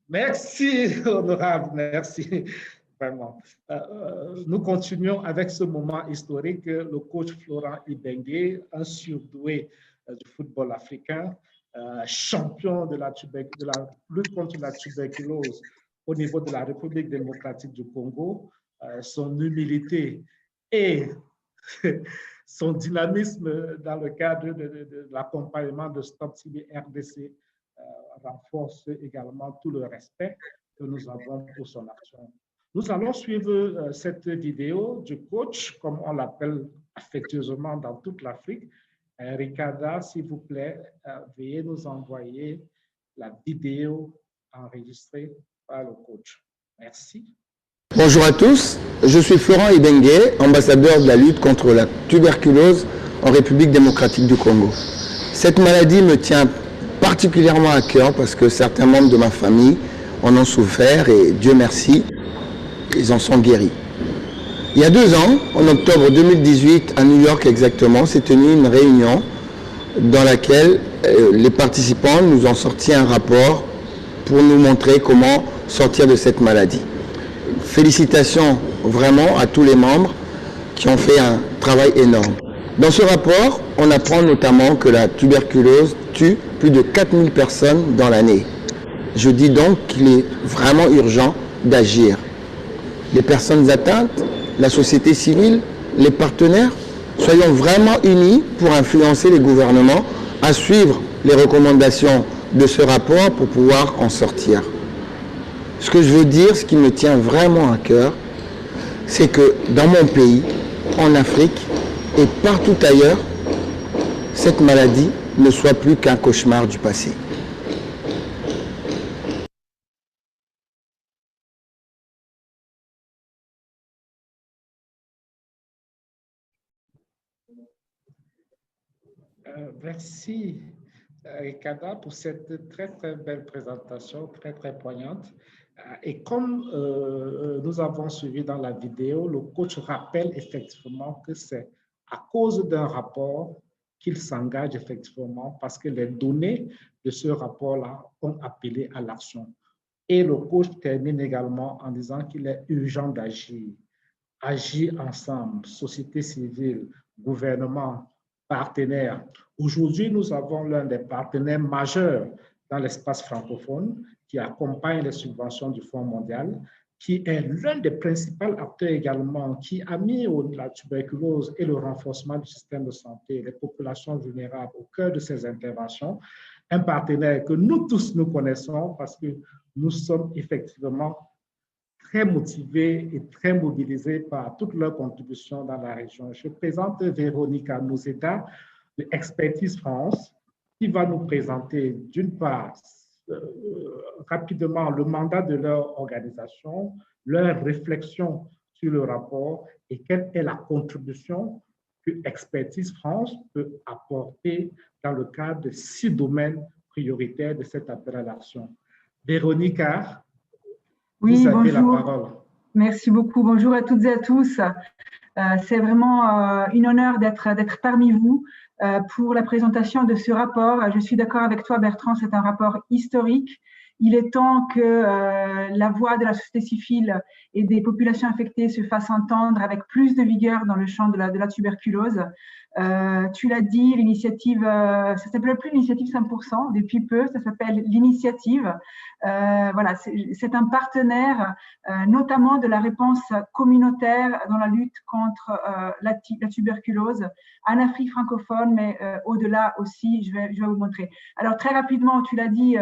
Merci, honorable, merci, vraiment. Nous continuons avec ce moment historique. Le coach Florent Ibenge, un surdoué du football africain, champion de la lutte contre la tuberculose au niveau de la République démocratique du Congo, son humilité et son dynamisme dans le cadre de l'accompagnement de Stop TB RDC renforce également tout le respect que nous avons pour son action. Nous allons suivre cette vidéo du coach, comme on l'appelle affectueusement dans toute l'Afrique. Ricarda, s'il vous plaît, veuillez nous envoyer la vidéo enregistrée par le coach. Merci. Bonjour à tous, je suis Florent Ibenge, ambassadeur de la lutte contre la tuberculose en République démocratique du Congo. Cette maladie me tient particulièrement à cœur parce que certains membres de ma famille en ont souffert et Dieu merci, ils en sont guéris. Il y a 2 ans, en octobre 2018, à New York exactement, s'est tenue une réunion dans laquelle les participants nous ont sorti un rapport pour nous montrer comment sortir de cette maladie. Félicitations vraiment à tous les membres qui ont fait un travail énorme. Dans ce rapport, on apprend notamment que la tuberculose tue plus de 4000 personnes dans l'année. Je dis donc qu'il est vraiment urgent d'agir. Les personnes atteintes, la société civile, les partenaires, soyons vraiment unis pour influencer les gouvernements à suivre les recommandations de ce rapport pour pouvoir en sortir. Ce que je veux dire, ce qui me tient vraiment à cœur, c'est que dans mon pays, en Afrique et partout ailleurs, cette maladie ne soit plus qu'un cauchemar du passé. Merci, Ricarda, pour cette très belle présentation, très poignante. Et comme nous avons suivi dans la vidéo, le coach rappelle effectivement que c'est à cause d'un rapport qu'il s'engage effectivement parce que les données de ce rapport-là ont appelé à l'action. Et le coach termine également en disant qu'il est urgent d'agir. Agir ensemble, société civile, gouvernement, partenaires. Aujourd'hui, nous avons l'un des partenaires majeurs dans l'espace francophone qui accompagne les subventions du Fonds mondial, qui est l'un des principaux acteurs également, qui a mis la tuberculose et le renforcement du système de santé, les populations vulnérables au cœur de ses interventions. Un partenaire que nous tous nous connaissons parce que nous sommes effectivement très motivés et très mobilisés par toutes leurs contributions dans la région. Je présente Véronica Nozeda de Expertise France, qui va nous présenter d'une part rapidement le mandat de leur organisation, leur réflexion sur le rapport et quelle est la contribution que Expertise France peut apporter dans le cadre de 6 domaines prioritaires de cet appel à l'action. Véronica, oui, vous avez bonjour. la parole. Merci beaucoup. Bonjour à toutes et à tous. C'est vraiment un honneur d'être parmi vous pour la présentation de ce rapport. Je suis d'accord avec toi, Bertrand, c'est un rapport historique. Il est temps que la voix de la société civile et des populations affectées se fasse entendre avec plus de vigueur dans le champ de la tuberculose. Tu l'as dit, l'initiative, ça ne s'appelle plus l'initiative 5%, depuis peu, ça s'appelle l'initiative. Voilà, c'est un partenaire, notamment de la réponse communautaire dans la lutte contre la tuberculose en Afrique francophone, mais au-delà aussi, je vais vous montrer. Alors, très rapidement, tu l'as dit,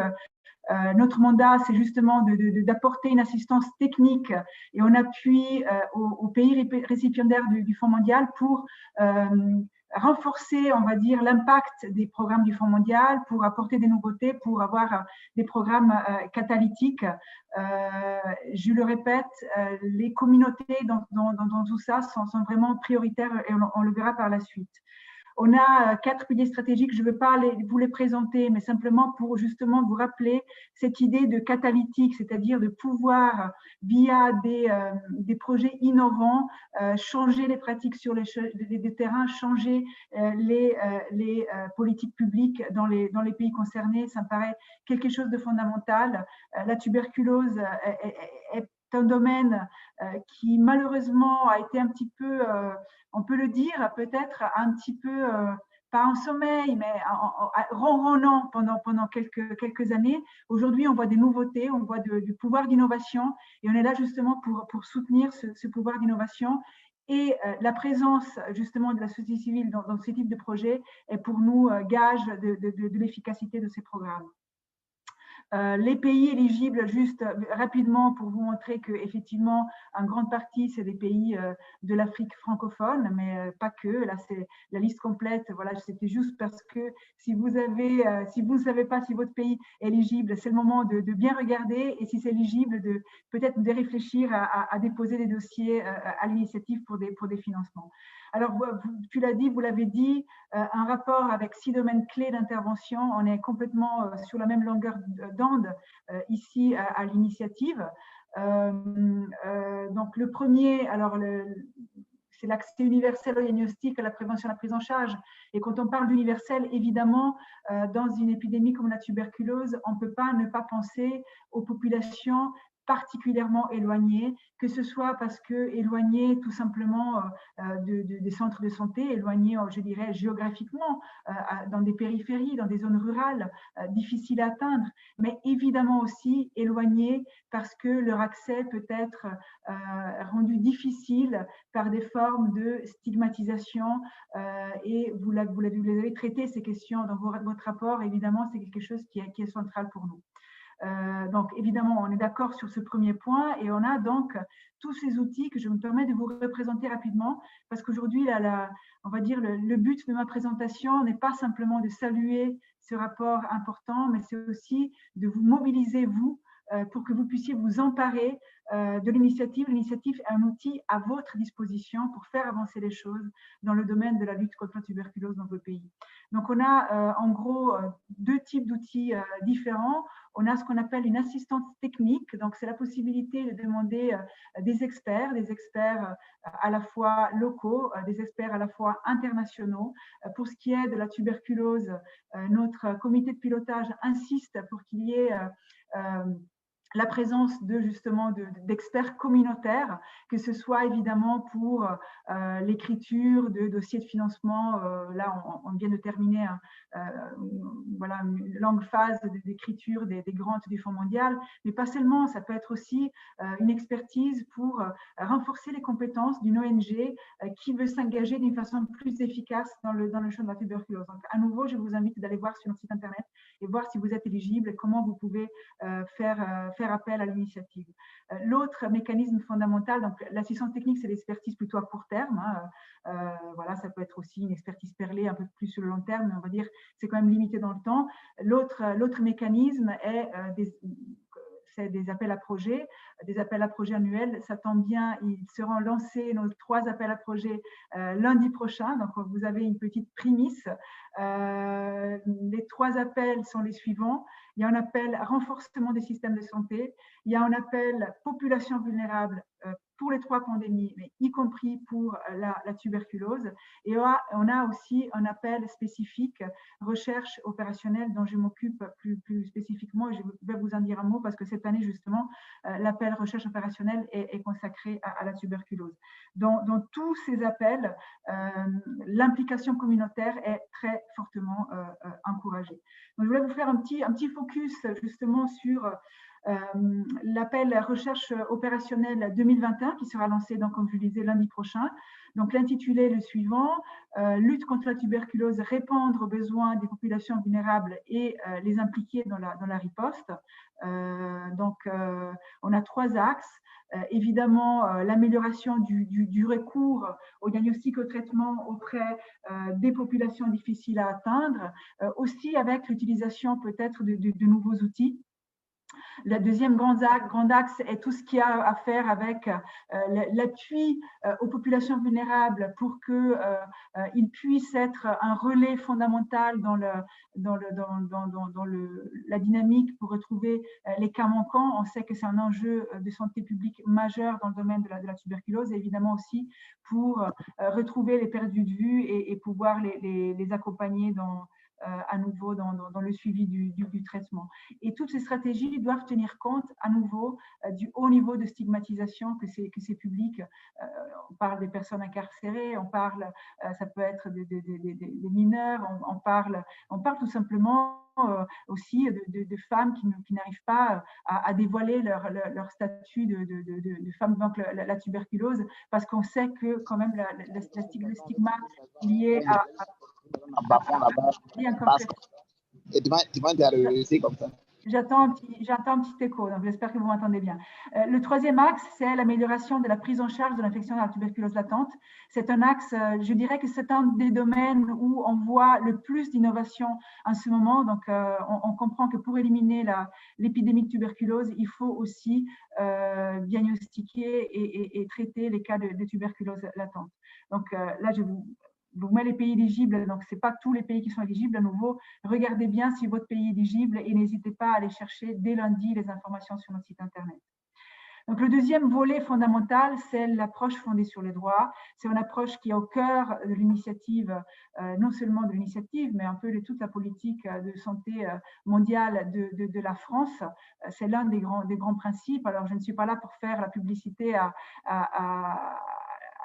notre mandat, c'est justement d'apporter une assistance technique et on appuie aux pays récipiendaires du Fonds mondial pour renforcer, on va dire, l'impact des programmes du Fonds mondial, pour apporter des nouveautés, pour avoir des programmes catalytiques. Je le répète, les communautés dans tout ça sont vraiment prioritaires et on le verra par la suite. On a 4 piliers stratégiques, je ne veux pas vous les présenter, mais simplement pour justement vous rappeler cette idée de catalytique, c'est-à-dire de pouvoir, via des projets innovants, changer les pratiques sur les terrains, changer les politiques publiques dans les pays concernés. Ça me paraît quelque chose de fondamental. La tuberculose est un domaine qui malheureusement a été un petit peu, on peut le dire, peut-être un petit peu, pas en sommeil, mais ronronnant pendant quelques années. Aujourd'hui, on voit des nouveautés, on voit du pouvoir d'innovation et on est là justement pour soutenir ce pouvoir d'innovation. Et la présence justement de la société civile dans ce type de projet est pour nous gage de l'efficacité de ces programmes. Les pays éligibles, juste rapidement pour vous montrer qu'effectivement, en grande partie, c'est des pays de l'Afrique francophone, mais pas que. Là, c'est la liste complète. Voilà, c'était juste parce que si vous ne savez pas si votre pays est éligible, c'est le moment de bien regarder et si c'est éligible, peut-être de réfléchir à déposer des dossiers à l'initiative pour des financements. Alors, tu l'as dit, vous l'avez dit, un rapport avec 6 domaines clés d'intervention. On est complètement sur la même longueur d'onde ici à l'initiative. Donc, le premier, alors c'est l'accès universel au diagnostic, à la prévention, à la prise en charge. Et quand on parle d'universel, évidemment, dans une épidémie comme la tuberculose, on ne peut pas ne pas penser aux populations particulièrement éloignés, que ce soit parce que éloignés tout simplement des centres de santé, éloignés, je dirais, géographiquement, dans des périphéries, dans des zones rurales, difficiles à atteindre, mais évidemment aussi éloignés parce que leur accès peut être rendu difficile par des formes de stigmatisation, et vous les avez traitées ces questions dans votre rapport. Évidemment, c'est quelque chose qui est central pour nous. Donc évidemment, on est d'accord sur ce premier point, et on a donc tous ces outils que je me permets de vous représenter rapidement, parce qu'aujourd'hui, on va dire le but de ma présentation n'est pas simplement de saluer ce rapport important, mais c'est aussi de vous mobiliser, vous, pour que vous puissiez vous emparer de l'initiative. L'initiative est un outil à votre disposition pour faire avancer les choses dans le domaine de la lutte contre la tuberculose dans vos pays. Donc, on a en gros deux types d'outils différents. On a ce qu'on appelle une assistance technique. Donc, c'est la possibilité de demander des experts à la fois locaux, des experts à la fois internationaux. Pour ce qui est de la tuberculose, notre comité de pilotage insiste pour qu'il y ait la présence d'experts communautaires, que ce soit évidemment pour l'écriture de dossiers de financement. Là, on vient de terminer une longue phase d'écriture des grantes du Fonds mondial, mais pas seulement. Ça peut être aussi une expertise pour renforcer les compétences d'une ONG qui veut s'engager d'une façon plus efficace dans le champ de la tuberculose. Donc, à nouveau, je vous invite d'aller voir sur notre site internet et voir si vous êtes éligible et comment vous pouvez faire appel à l'initiative. L'autre mécanisme fondamental, donc l'assistance technique, c'est l'expertise plutôt à court terme. Voilà, ça peut être aussi une expertise perlée un peu plus sur le long terme, mais on va dire c'est quand même limité dans le temps. L'autre mécanisme est des appels à projets, annuels. Ça tombe bien, ils seront lancés, nos 3 appels à projets, lundi prochain. Donc, vous avez une petite prémisse. Les 3 appels sont les suivants. Il y a un appel renforcement des systèmes de santé. Il y a un appel population vulnérable pour les 3 pandémies, mais y compris pour la tuberculose. Et on a aussi un appel spécifique recherche opérationnelle dont je m'occupe plus spécifiquement. Je vais vous en dire un mot parce que cette année, justement, l'appel recherche opérationnelle est consacré à la tuberculose. Dans tous ces appels, l'implication communautaire est très fortement encouragée. Donc, je voulais vous faire un petit focus justement sur l'appel recherche opérationnelle 2021 qui sera lancé, donc, comme je le disais, lundi prochain. Donc, l'intitulé est le suivant: lutte contre la tuberculose, répondre aux besoins des populations vulnérables et les impliquer dans la riposte. Donc, on a 3 axes. Évidemment, l'amélioration du recours au diagnostic, au traitement auprès des populations difficiles à atteindre, aussi avec l'utilisation peut-être de nouveaux outils. Le deuxième grand axe est tout ce qui a à faire avec l'appui aux populations vulnérables pour qu'ils puissent être un relais fondamental dans la dynamique pour retrouver les cas manquants. On sait que c'est un enjeu de santé publique majeur dans le domaine de la tuberculose, et évidemment aussi pour retrouver les perdus de vue et pouvoir les accompagner à nouveau dans le suivi du traitement. Et toutes ces stratégies doivent tenir compte à nouveau du haut niveau de stigmatisation que ces publics, on parle des personnes incarcérées, ça peut être des mineurs, on parle tout simplement aussi de femmes qui n'arrivent pas à dévoiler leur statut de femme vivant avec la tuberculose, parce qu'on sait que quand même le stigma lié à J'entends un petit écho, donc j'espère que vous m'entendez bien. Le troisième axe, c'est l'amélioration de la prise en charge de l'infection de la tuberculose latente. C'est un axe, je dirais que c'est un des domaines où on voit le plus d'innovation en ce moment. Donc, on comprend que pour éliminer l'épidémie de tuberculose, il faut aussi diagnostiquer et traiter les cas de tuberculose latente. Donc, là, je vous mets les pays éligibles, donc ce n'est pas tous les pays qui sont éligibles. À nouveau, regardez bien si votre pays est éligible et n'hésitez pas à aller chercher dès lundi les informations sur notre site internet. Donc, le deuxième volet fondamental, c'est l'approche fondée sur les droits. C'est une approche qui est au cœur de l'initiative, non seulement de l'initiative, mais un peu de toute la politique de santé mondiale de la France. C'est l'un des grands principes. Alors, je ne suis pas là pour faire la publicité à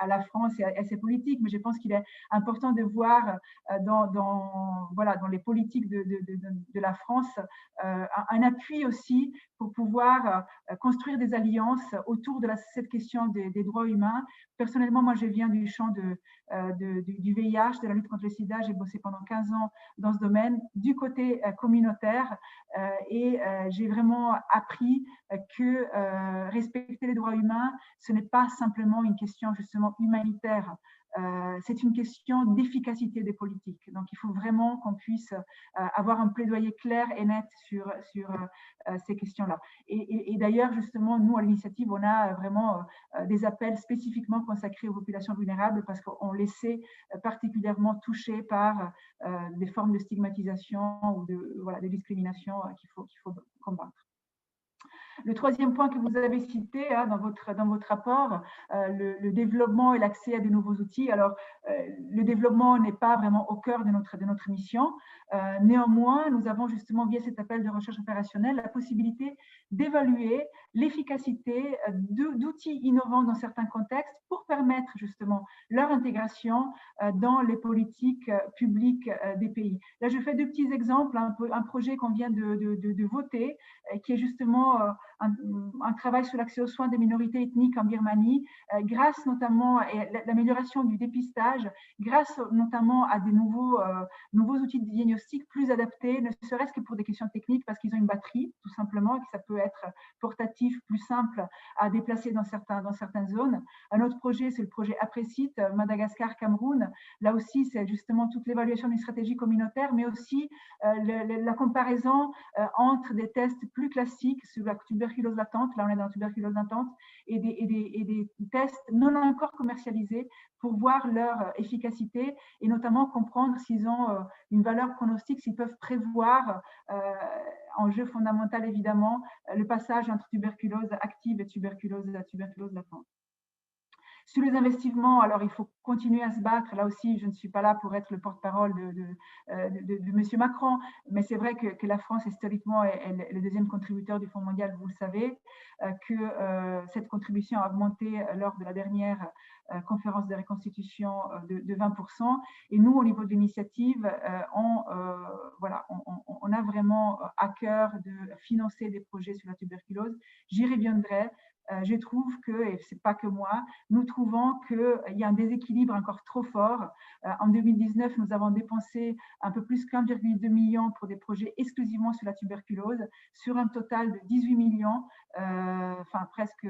la France et à ses politiques, mais je pense qu'il est important de voir dans les politiques de la France un appui aussi pour pouvoir construire des alliances autour de cette question des droits humains. Personnellement, moi, je viens du champ du VIH, de la lutte contre le sida. J'ai bossé pendant 15 ans dans ce domaine, du côté communautaire, et j'ai vraiment appris que respecter les droits humains, ce n'est pas simplement une question justement humanitaire. C'est une question d'efficacité des politiques. Donc, il faut vraiment qu'on puisse avoir un plaidoyer clair et net sur ces questions-là. Et d'ailleurs, justement, nous, à l'initiative, on a vraiment des appels spécifiquement consacrés aux populations vulnérables parce qu'on les sait particulièrement touchées par des formes de stigmatisation ou de discrimination qu'il faut combattre. Le troisième point que vous avez cité dans votre rapport, le développement et l'accès à de nouveaux outils. Alors, le développement n'est pas vraiment au cœur de notre mission. Néanmoins, nous avons justement, via cet appel de recherche opérationnelle, la possibilité d'évaluer l'efficacité d'outils innovants dans certains contextes pour permettre justement leur intégration dans les politiques publiques des pays. Là, je fais deux petits exemples. Un projet qu'on vient de voter, qui est justement un travail sur l'accès aux soins des minorités ethniques en Birmanie, grâce notamment à l'amélioration du dépistage, grâce notamment à des nouveaux outils de diagnostic plus adaptés, ne serait-ce que pour des questions techniques, parce qu'ils ont une batterie, tout simplement, et que ça peut être portatif, plus simple à déplacer dans certaines zones. Un autre projet, c'est le projet Après-Site, Madagascar-Cameroun. Là aussi, c'est justement toute l'évaluation d'une stratégie communautaire, mais aussi la comparaison entre des tests plus classiques sur la tuberculose latente, là on est dans la tuberculose latente, et des tests non encore commercialisés pour voir leur efficacité et notamment comprendre s'ils ont une valeur pronostique, s'ils peuvent prévoir, enjeu fondamental évidemment, le passage entre tuberculose active et tuberculose latente. Sur les investissements, alors il faut continuer à se battre. Là aussi, je ne suis pas là pour être le porte-parole de M. Macron, mais c'est vrai que la France, historiquement, est le deuxième contributeur du Fonds mondial, vous le savez, que cette contribution a augmenté lors de la dernière conférence de reconstitution de 20%. Et nous, au niveau de l'initiative, on a vraiment à cœur de financer des projets sur la tuberculose. J'y reviendrai. Je trouve que, et ce n'est pas que moi, nous trouvons qu'il y a un déséquilibre encore trop fort. En 2019, nous avons dépensé un peu plus qu'1,2 million pour des projets exclusivement sur la tuberculose, sur un total de 18 millions, enfin presque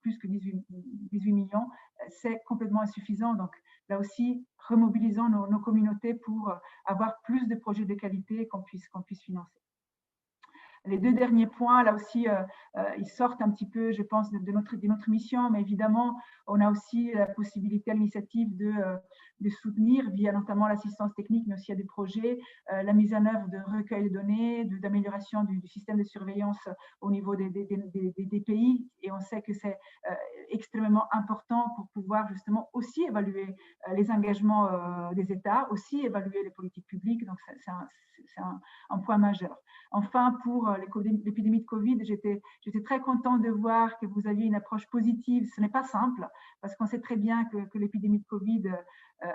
plus que 18 millions. C'est complètement insuffisant. Donc là aussi, remobilisons nos communautés pour avoir plus de projets de qualité qu'on puisse financer. Les deux derniers points, là aussi, ils sortent un petit peu, je pense, de notre mission, mais évidemment, on a aussi la possibilité à l'initiative de soutenir, via notamment l'assistance technique, mais aussi à des projets, la mise en œuvre de recueil de données, d'amélioration du système de surveillance au niveau des pays. Et on sait que c'est extrêmement important pour pouvoir justement aussi évaluer les engagements des États, aussi évaluer les politiques publiques. Donc, c'est un point majeur. Enfin, pour l'épidémie de Covid, j'étais très contente de voir que vous aviez une approche positive. Ce n'est pas simple, parce qu'on sait très bien que l'épidémie de Covid,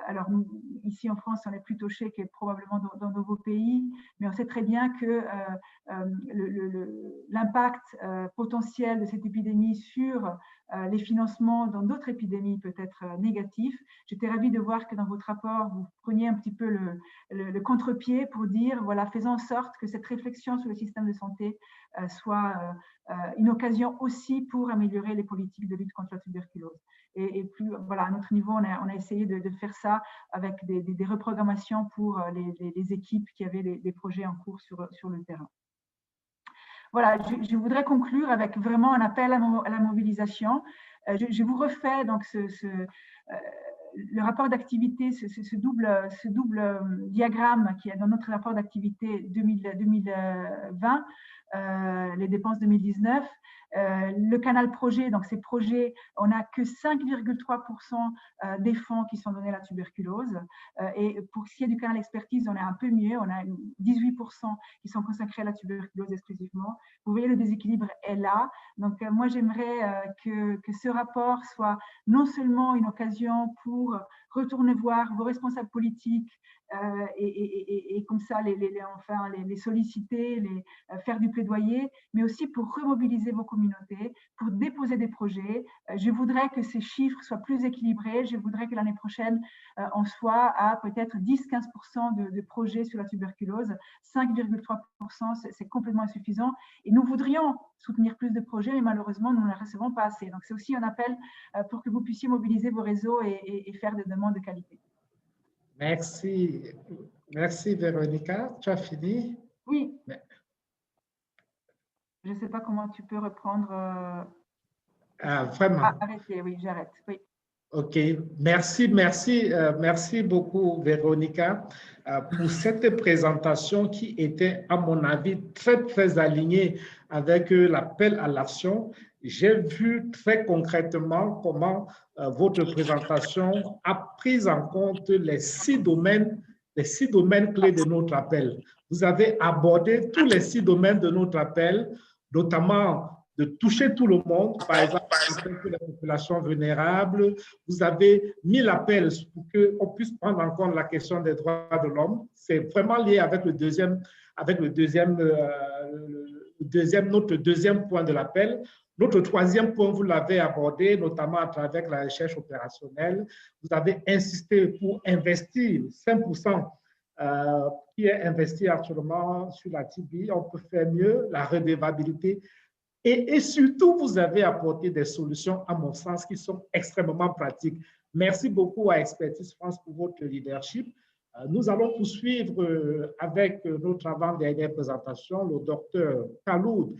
alors ici en France, on est plus touché que probablement dans vos pays, mais on sait très bien que l'impact potentiel de cette épidémie sur les financements dans d'autres épidémies peut être négatif. J'étais ravie de voir que dans votre rapport, vous preniez un petit peu le contre-pied pour dire, voilà, faisons en sorte que cette réflexion sur le système de santé soit une occasion aussi pour améliorer les politiques de lutte contre la tuberculose. Et plus, voilà, à notre niveau, on a essayé de faire ça avec des reprogrammations pour les équipes qui avaient des projets en cours sur le terrain. Voilà, je voudrais conclure avec vraiment un appel à la mobilisation. Je vous refais donc le rapport d'activité, ce double diagramme qui est dans notre rapport d'activité 2020. les dépenses 2019. Le canal projet, donc ces projets, on n'a que 5,3% des fonds qui sont donnés à la tuberculose. Et pour ce qui est du canal expertise, on est un peu mieux, on a 18% qui sont consacrés à la tuberculose exclusivement. Vous voyez, le déséquilibre est là. Donc moi, j'aimerais que ce rapport soit non seulement une occasion pour retourner voir vos responsables politiques et comme ça les solliciter, faire du plaidoyer, mais aussi pour remobiliser vos communautés, pour déposer des projets. Je voudrais que ces chiffres soient plus équilibrés. Je voudrais que l'année prochaine, on soit à peut-être 10-15% de projets sur la tuberculose. 5,3%, c'est complètement insuffisant. Et nous voudrions soutenir plus de projets, mais malheureusement, nous ne les recevons pas assez. Donc, c'est aussi un appel pour que vous puissiez mobiliser vos réseaux et faire des demandes de qualité. Merci. Merci, Véronica. Tu as fini? Oui. Je ne sais pas comment tu peux reprendre. Vraiment. Arrêtez, oui, j'arrête. Oui. OK. Merci beaucoup, Véronica, pour cette présentation qui était, à mon avis, très, très alignée avec l'appel à l'action. J'ai vu très concrètement comment votre présentation a pris en compte les 6 domaines clés de notre appel. Vous avez abordé tous les 6 domaines de notre appel, notamment de toucher tout le monde, par exemple, les populations vulnérables. Vous avez mis l'appel pour qu'on puisse prendre en compte la question des droits de l'homme. C'est vraiment lié avec notre deuxième point de l'appel. Notre troisième point, vous l'avez abordé, notamment à travers la recherche opérationnelle. Vous avez insisté pour investir 5% qui est investi actuellement sur la TB. On peut faire mieux, la redevabilité. Et surtout, vous avez apporté des solutions, à mon sens, qui sont extrêmement pratiques. Merci beaucoup à Expertise France pour votre leadership. Nous allons poursuivre avec notre avant-dernière présentation, le docteur Khaloud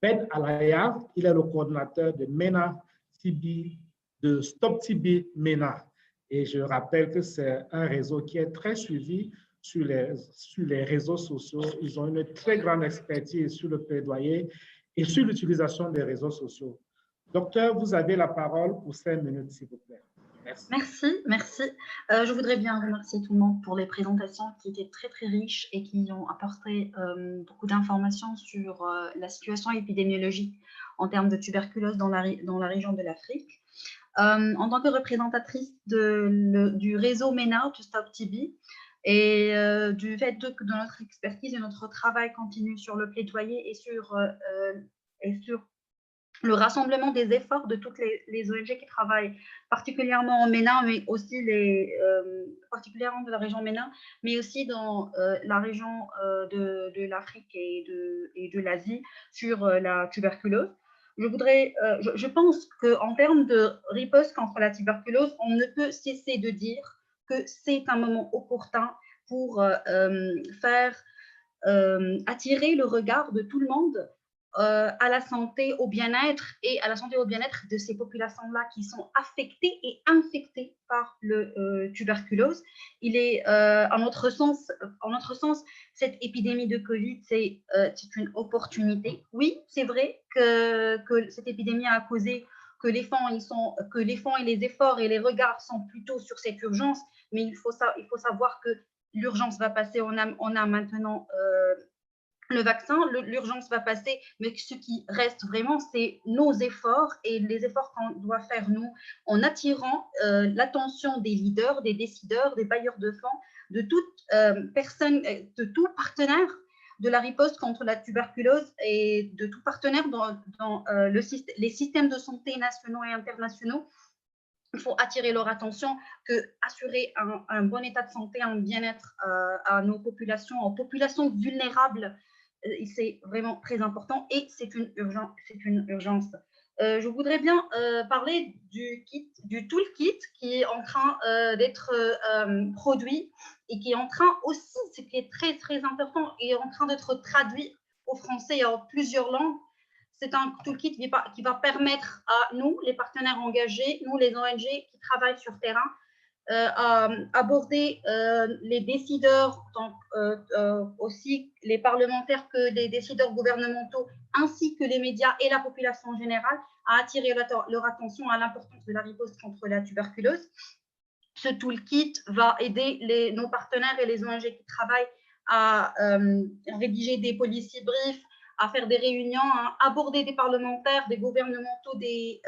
Ben Alaya. Il est le coordinateur de MENA TB, de Stop TB MENA. Et je rappelle que c'est un réseau qui est très suivi sur les réseaux sociaux. Ils ont une très grande expertise sur le plaidoyer et sur l'utilisation des réseaux sociaux. Docteur, vous avez la parole pour 5 minutes, s'il vous plaît. Merci. Je voudrais bien remercier tout le monde pour les présentations qui étaient très, très riches et qui ont apporté beaucoup d'informations sur la situation épidémiologique en termes de tuberculose dans la région de l'Afrique. En tant que représentatrice du réseau MENA, du Stop TB, et du fait de notre expertise et notre travail continu sur le plaidoyer et sur le rassemblement des efforts de toutes les ONG qui travaillent particulièrement en MENA, mais aussi particulièrement de la région MENA, mais aussi dans la région de l'Afrique et de l'Asie sur la tuberculose. Je pense qu'en termes de riposte contre la tuberculose, on ne peut cesser de dire que c'est un moment opportun pour attirer le regard de tout le monde à la santé, au bien-être et à la santé et au bien-être de ces populations-là qui sont affectées et infectées par le tuberculose. Il est, en notre sens, cette épidémie de Covid, c'est une opportunité. Oui, c'est vrai que cette épidémie a causé que les fonds et les efforts et les regards sont plutôt sur cette urgence, mais il faut savoir que l'urgence va passer. On a maintenant le vaccin, l'urgence va passer, mais ce qui reste vraiment, c'est nos efforts et les efforts qu'on doit faire nous en attirant l'attention des leaders, des décideurs, des bailleurs de fonds, de toute personne, de tout partenaire de la riposte contre la tuberculose et de tout partenaire dans les systèmes de santé nationaux et internationaux. Il faut attirer leur attention assurer un bon état de santé, un bien-être à nos populations, aux populations vulnérables. C'est vraiment très important et c'est une urgence. Je voudrais bien parler du toolkit qui est en train d'être produit et qui est en train aussi, ce qui est très, très important, est en train d'être traduit au français et en plusieurs langues. C'est un toolkit qui va permettre à nous, les partenaires engagés, nous, les ONG qui travaillent sur terrain, aborder les décideurs, donc aussi les parlementaires que les décideurs gouvernementaux, ainsi que les médias et la population en général, à attirer leur attention à l'importance de la riposte contre la tuberculose. Ce toolkit va aider nos partenaires et les ONG qui travaillent à rédiger des policy briefs, à faire des réunions, à aborder des parlementaires, des gouvernementaux, des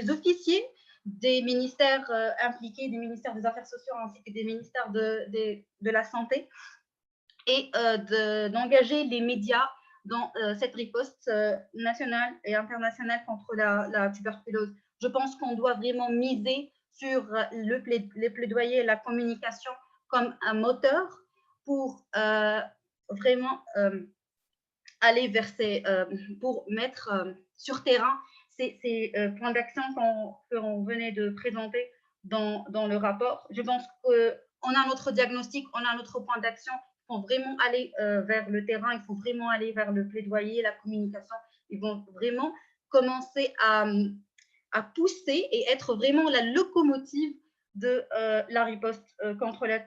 officiers, des ministères impliqués, des ministères des Affaires sociales ainsi que des ministères de la Santé, et d'engager les médias dans cette riposte nationale et internationale contre la tuberculose. Je pense qu'on doit vraiment miser sur les plaidoyers et la communication comme un moteur pour vraiment aller vers pour mettre sur terrain ces points d'action qu'on venait de présenter dans le rapport. Je pense qu'on a notre diagnostic, on a notre point d'action. Il faut vraiment aller vers le terrain, il faut vraiment aller vers le plaidoyer, la communication. Ils vont vraiment commencer à pousser et être vraiment la locomotive de la riposte contre la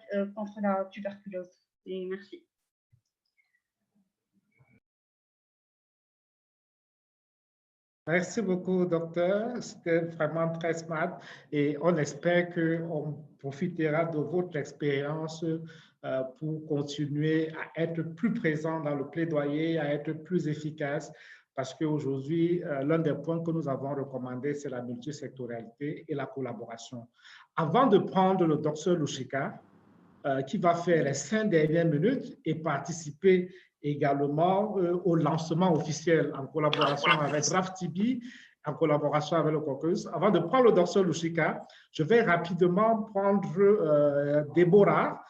tuberculose. Et merci. Merci beaucoup, docteur. C'était vraiment très smart et on espère qu'on profitera de votre expérience pour continuer à être plus présent dans le plaidoyer, à être plus efficace, parce qu'aujourd'hui, l'un des points que nous avons recommandé, c'est la multisectorialité et la collaboration. Avant de prendre le docteur Lushika, qui va faire les 5 dernières minutes et participer également au lancement officiel en collaboration avec RAFTB, en collaboration avec le caucus. Avant de prendre le docteur Lushika, je vais rapidement prendre Déborah,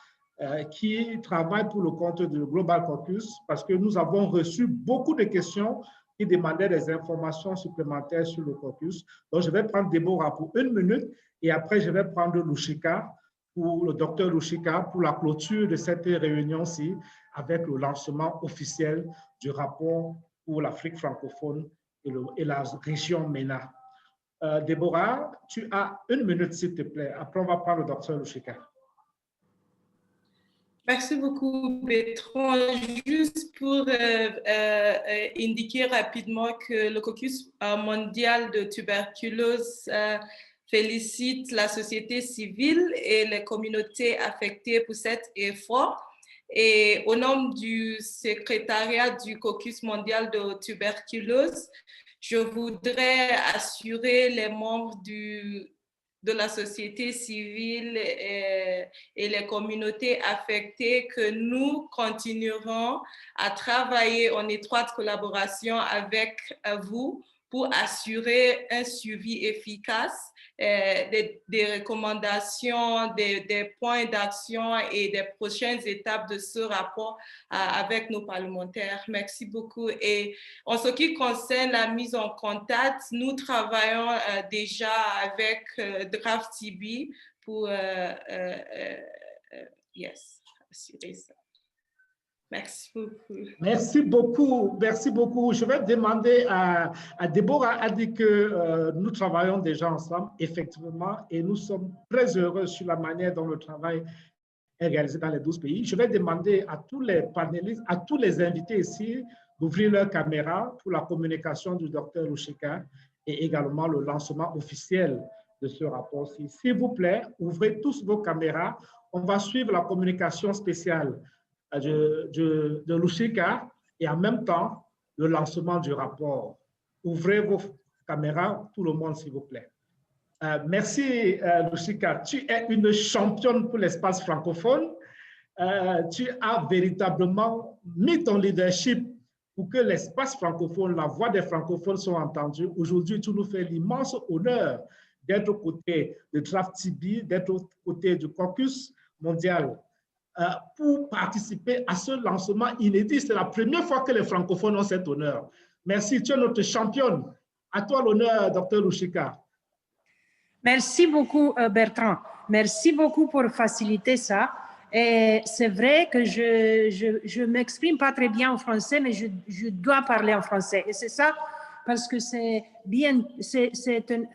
qui travaille pour le compte du Global Caucus, parce que nous avons reçu beaucoup de questions qui demandaient des informations supplémentaires sur le caucus. Donc, je vais prendre Déborah pour 1 minute et après, je vais prendre Lushika, pour le docteur Lushika, pour la clôture de cette réunion-ci avec le lancement officiel du rapport pour l'Afrique francophone et la région MENA. Déborah, tu as 1 minute, s'il te plaît. Après, on va prendre le docteur Lushika. Merci beaucoup, Bertrand. Juste pour indiquer rapidement que le caucus mondial de tuberculose félicite la société civile et les communautés affectées pour cet effort. Et au nom du secrétariat du caucus mondial de tuberculose, je voudrais assurer les membres de la société civile et les communautés affectées que nous continuerons à travailler en étroite collaboration avec vous pour assurer un suivi efficace des recommandations, des points d'action et des prochaines étapes de ce rapport avec nos parlementaires. Merci beaucoup. Et en ce qui concerne la mise en contact, nous travaillons déjà avec DraftTB pour assurer ça. Merci beaucoup. Merci beaucoup, merci beaucoup. Je vais demander à Déborah a dit que nous travaillons déjà ensemble, effectivement, et nous sommes très heureux sur la manière dont le travail est réalisé dans les 12 pays. Je vais demander à tous les panélistes, à tous les invités ici, d'ouvrir leur caméra pour la communication du docteur Lushika et également le lancement officiel de ce rapport-ci. S'il vous plaît, ouvrez tous vos caméras. On va suivre la communication spéciale de Lushika et en même temps le lancement du rapport. Ouvrez vos caméras, tout le monde, s'il vous plaît. Merci, Lushika. Tu es une championne pour l'espace francophone. Tu as véritablement mis ton leadership pour que l'espace francophone, la voix des francophones soit entendue. Aujourd'hui, tu nous fais l'immense honneur d'être aux côtés de DraftTB, d'être aux côtés du caucus mondial pour participer à ce lancement inédit. C'est la première fois que les francophones ont cet honneur. Merci, tu es notre championne. À toi l'honneur, Dr Lushika. Merci beaucoup, Bertrand. Merci beaucoup pour faciliter ça. Et c'est vrai que je m'exprime pas très bien en français, mais je dois parler en français. Et c'est ça parce que c'est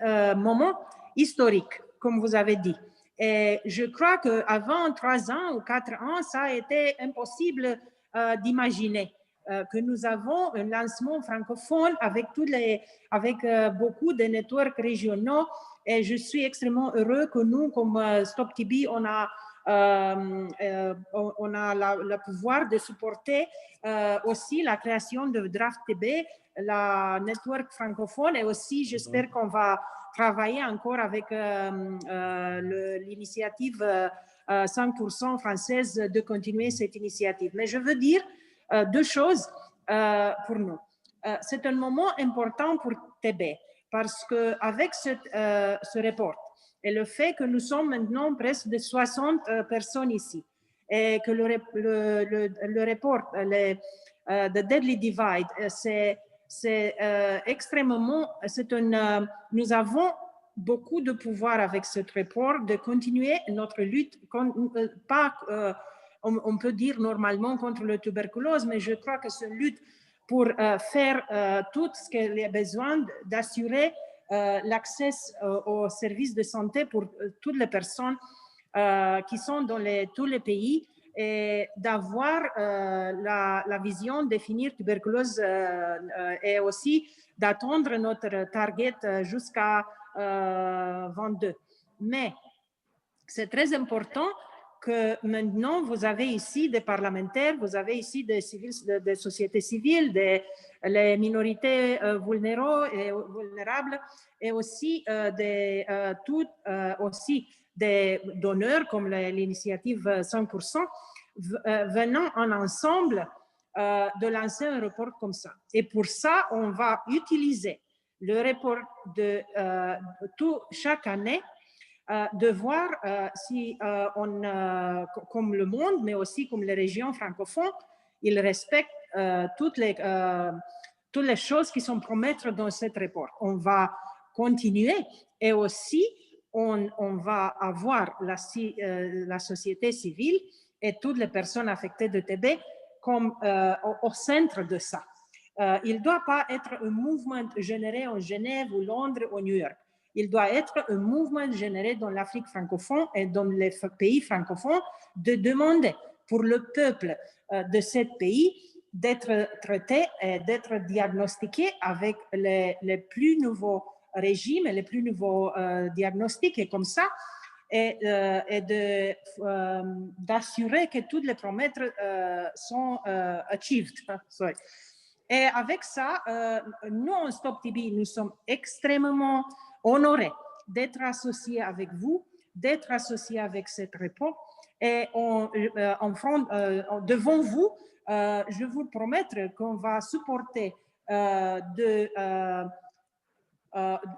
un moment historique, comme vous avez dit. Et je crois qu'avant 3 ans ou 4 ans, ça a été impossible d'imaginer que nous avons un lancement francophone avec beaucoup de networks régionaux. Et je suis extrêmement heureux que nous, comme Stop TB, on a le pouvoir de supporter aussi la création de Draft TB, la network francophone, et aussi j'espère qu'on va travailler encore avec l'initiative 5% française de continuer cette initiative. Mais je veux dire 2 choses pour nous. C'est un moment important pour TB parce qu'avec ce report et le fait que nous sommes maintenant presque de 60 personnes ici et que le report, The Deadly Divide, c'est extrêmement, nous avons beaucoup de pouvoir avec ce report de continuer notre lutte, on peut dire normalement contre la tuberculose, mais je crois que c'est une lutte pour faire tout ce qu'il y a besoin d'assurer l'accès aux services de santé pour toutes les personnes qui sont dans tous les pays, et d'avoir la vision de finir tuberculose et aussi d'attendre notre target jusqu'à 22. Mais c'est très important que maintenant vous avez ici des parlementaires, vous avez ici des sociétés civiles, les minorités vulnérables et aussi aussi des donneurs comme l'initiative 100%, venant en ensemble de lancer un report comme ça. Et pour ça, on va utiliser le report de chaque année, de voir si comme le monde, mais aussi comme les régions francophones, ils respectent toutes les choses qui sont promettre dans ce report. On va continuer et aussi on va avoir la société civile et toutes les personnes affectées de TB comme au centre de ça. Il ne doit pas être un mouvement généré en Genève ou Londres ou New York. Il doit être un mouvement généré dans l'Afrique francophone et dans les pays francophones de demander pour le peuple de ce pays d'être traité et d'être diagnostiqué avec les plus nouveaux régimes et les plus nouveaux diagnostics et comme ça, et d'assurer que toutes les promesses sont achieved. Sorry. Et avec ça, nous, en Stop TB, nous sommes extrêmement honorés d'être associés avec vous, d'être associés avec cette report. Et devant vous, je vous promets qu'on va supporter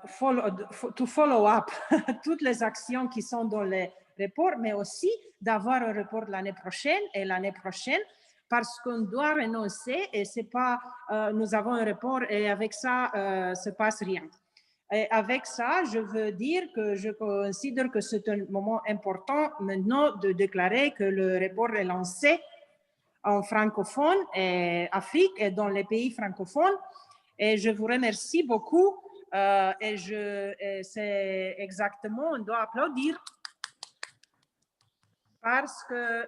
follow up toutes les actions qui sont dans les reports, mais aussi d'avoir un report l'année prochaine et l'année prochaine, parce qu'on doit renoncer et c'est pas nous avons un report et avec ça se passe rien. Et avec ça, je veux dire que je considère que c'est un moment important maintenant de déclarer que le report est lancé en francophone et Afrique et dans les pays francophones. Et je vous remercie beaucoup. Et c'est exactement, on doit applaudir parce que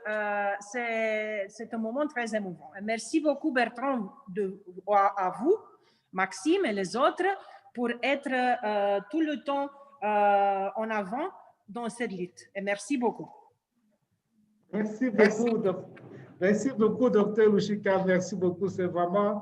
c'est un moment très émouvant. Et merci beaucoup Bertrand à vous, Maxime et les autres pour être tout le temps en avant dans cette lutte. Et merci beaucoup. Merci beaucoup, merci beaucoup, Dr. Lushika. Merci beaucoup. C'est vraiment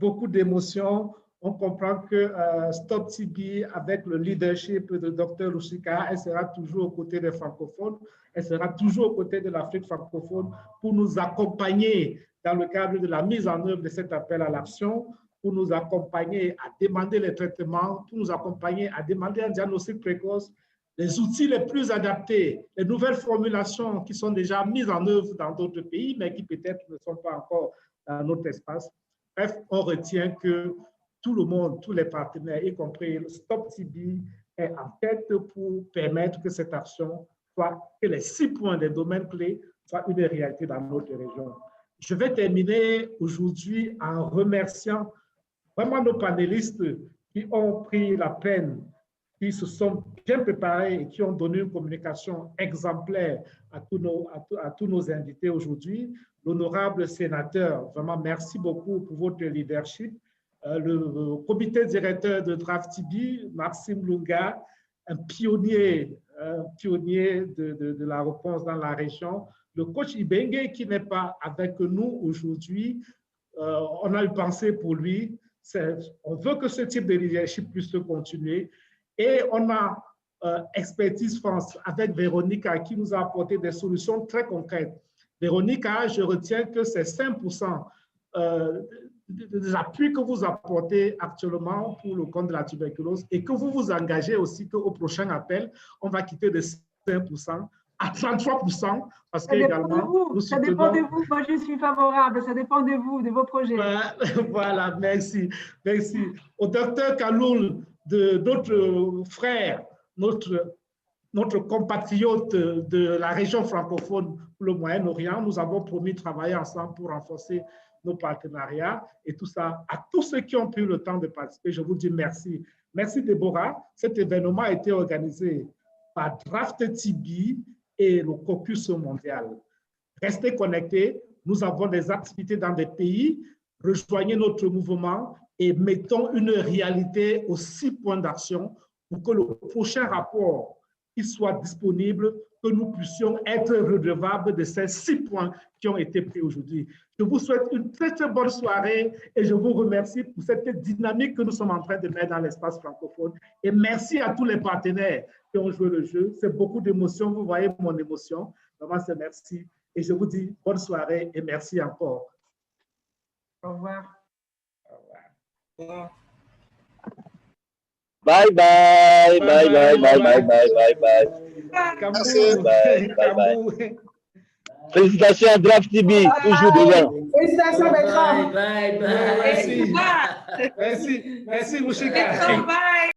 beaucoup d'émotions. On comprend que Stop TB, avec le leadership de Dr. Lushika, elle sera toujours aux côtés des francophones, elle sera toujours aux côtés de l'Afrique francophone pour nous accompagner dans le cadre de la mise en œuvre de cet appel à l'action, pour nous accompagner à demander les traitements, pour nous accompagner à demander un diagnostic précoce, les outils les plus adaptés, les nouvelles formulations qui sont déjà mises en œuvre dans d'autres pays, mais qui peut-être ne sont pas encore dans notre espace. Bref, on retient que tout le monde, tous les partenaires, y compris le Stop TB, est en tête pour permettre que cette action soit, que les 6 points des domaines clés soient une réalité dans notre région. Je vais terminer aujourd'hui en remerciant vraiment nos panélistes qui ont pris la peine qui se sont bien préparés et qui ont donné une communication exemplaire à tous nos invités aujourd'hui. L'honorable sénateur, vraiment merci beaucoup pour votre leadership. Le comité directeur de DraftTB, Maxime Lunga, un pionnier de la réponse dans la région. Le coach Ibenge qui n'est pas avec nous aujourd'hui, on a eu pensé pour lui. On veut que ce type de leadership puisse continuer. Et on a Expertise France avec Véronica qui nous a apporté des solutions très concrètes. Véronica, je retiens que c'est 5% des appuis que vous apportez actuellement pour le compte de la tuberculose et que vous vous engagez aussi qu'au prochain appel, on va quitter de 5% à 33% parce que également ça dépend de vous. Moi, je suis favorable. Ça dépend de vous, de vos projets. Voilà, merci. Merci. Au docteur Kaloul, notre frère, notre compatriote de la région francophone pour le Moyen-Orient, nous avons promis de travailler ensemble pour renforcer nos partenariats et tout ça. À tous ceux qui ont pris le temps de participer, je vous dis merci. Merci Déborah. Cet événement a été organisé par DraftTB et le Caucus mondial. Restez connectés. Nous avons des activités dans des pays. Rejoignez notre mouvement et mettons une réalité aux 6 points d'action pour que le prochain rapport qui soit disponible, que nous puissions être redevables de ces 6 points qui ont été pris aujourd'hui. Je vous souhaite une très, très bonne soirée et je vous remercie pour cette dynamique que nous sommes en train de mettre dans l'espace francophone. Et merci à tous les partenaires qui ont joué le jeu. C'est beaucoup d'émotions. Vous voyez mon émotion. Vraiment, c'est merci. Et je vous dis bonne soirée et merci encore. Au revoir. Au revoir. Bye bye, bye bye, bye bye, bye bye, bye. Merci. Bye, bye, bye. Félicitations à DraftTB, toujours devant. Félicitations, Bertrand. Bye bye. Merci. Merci. Merci, Mouchika. Bye.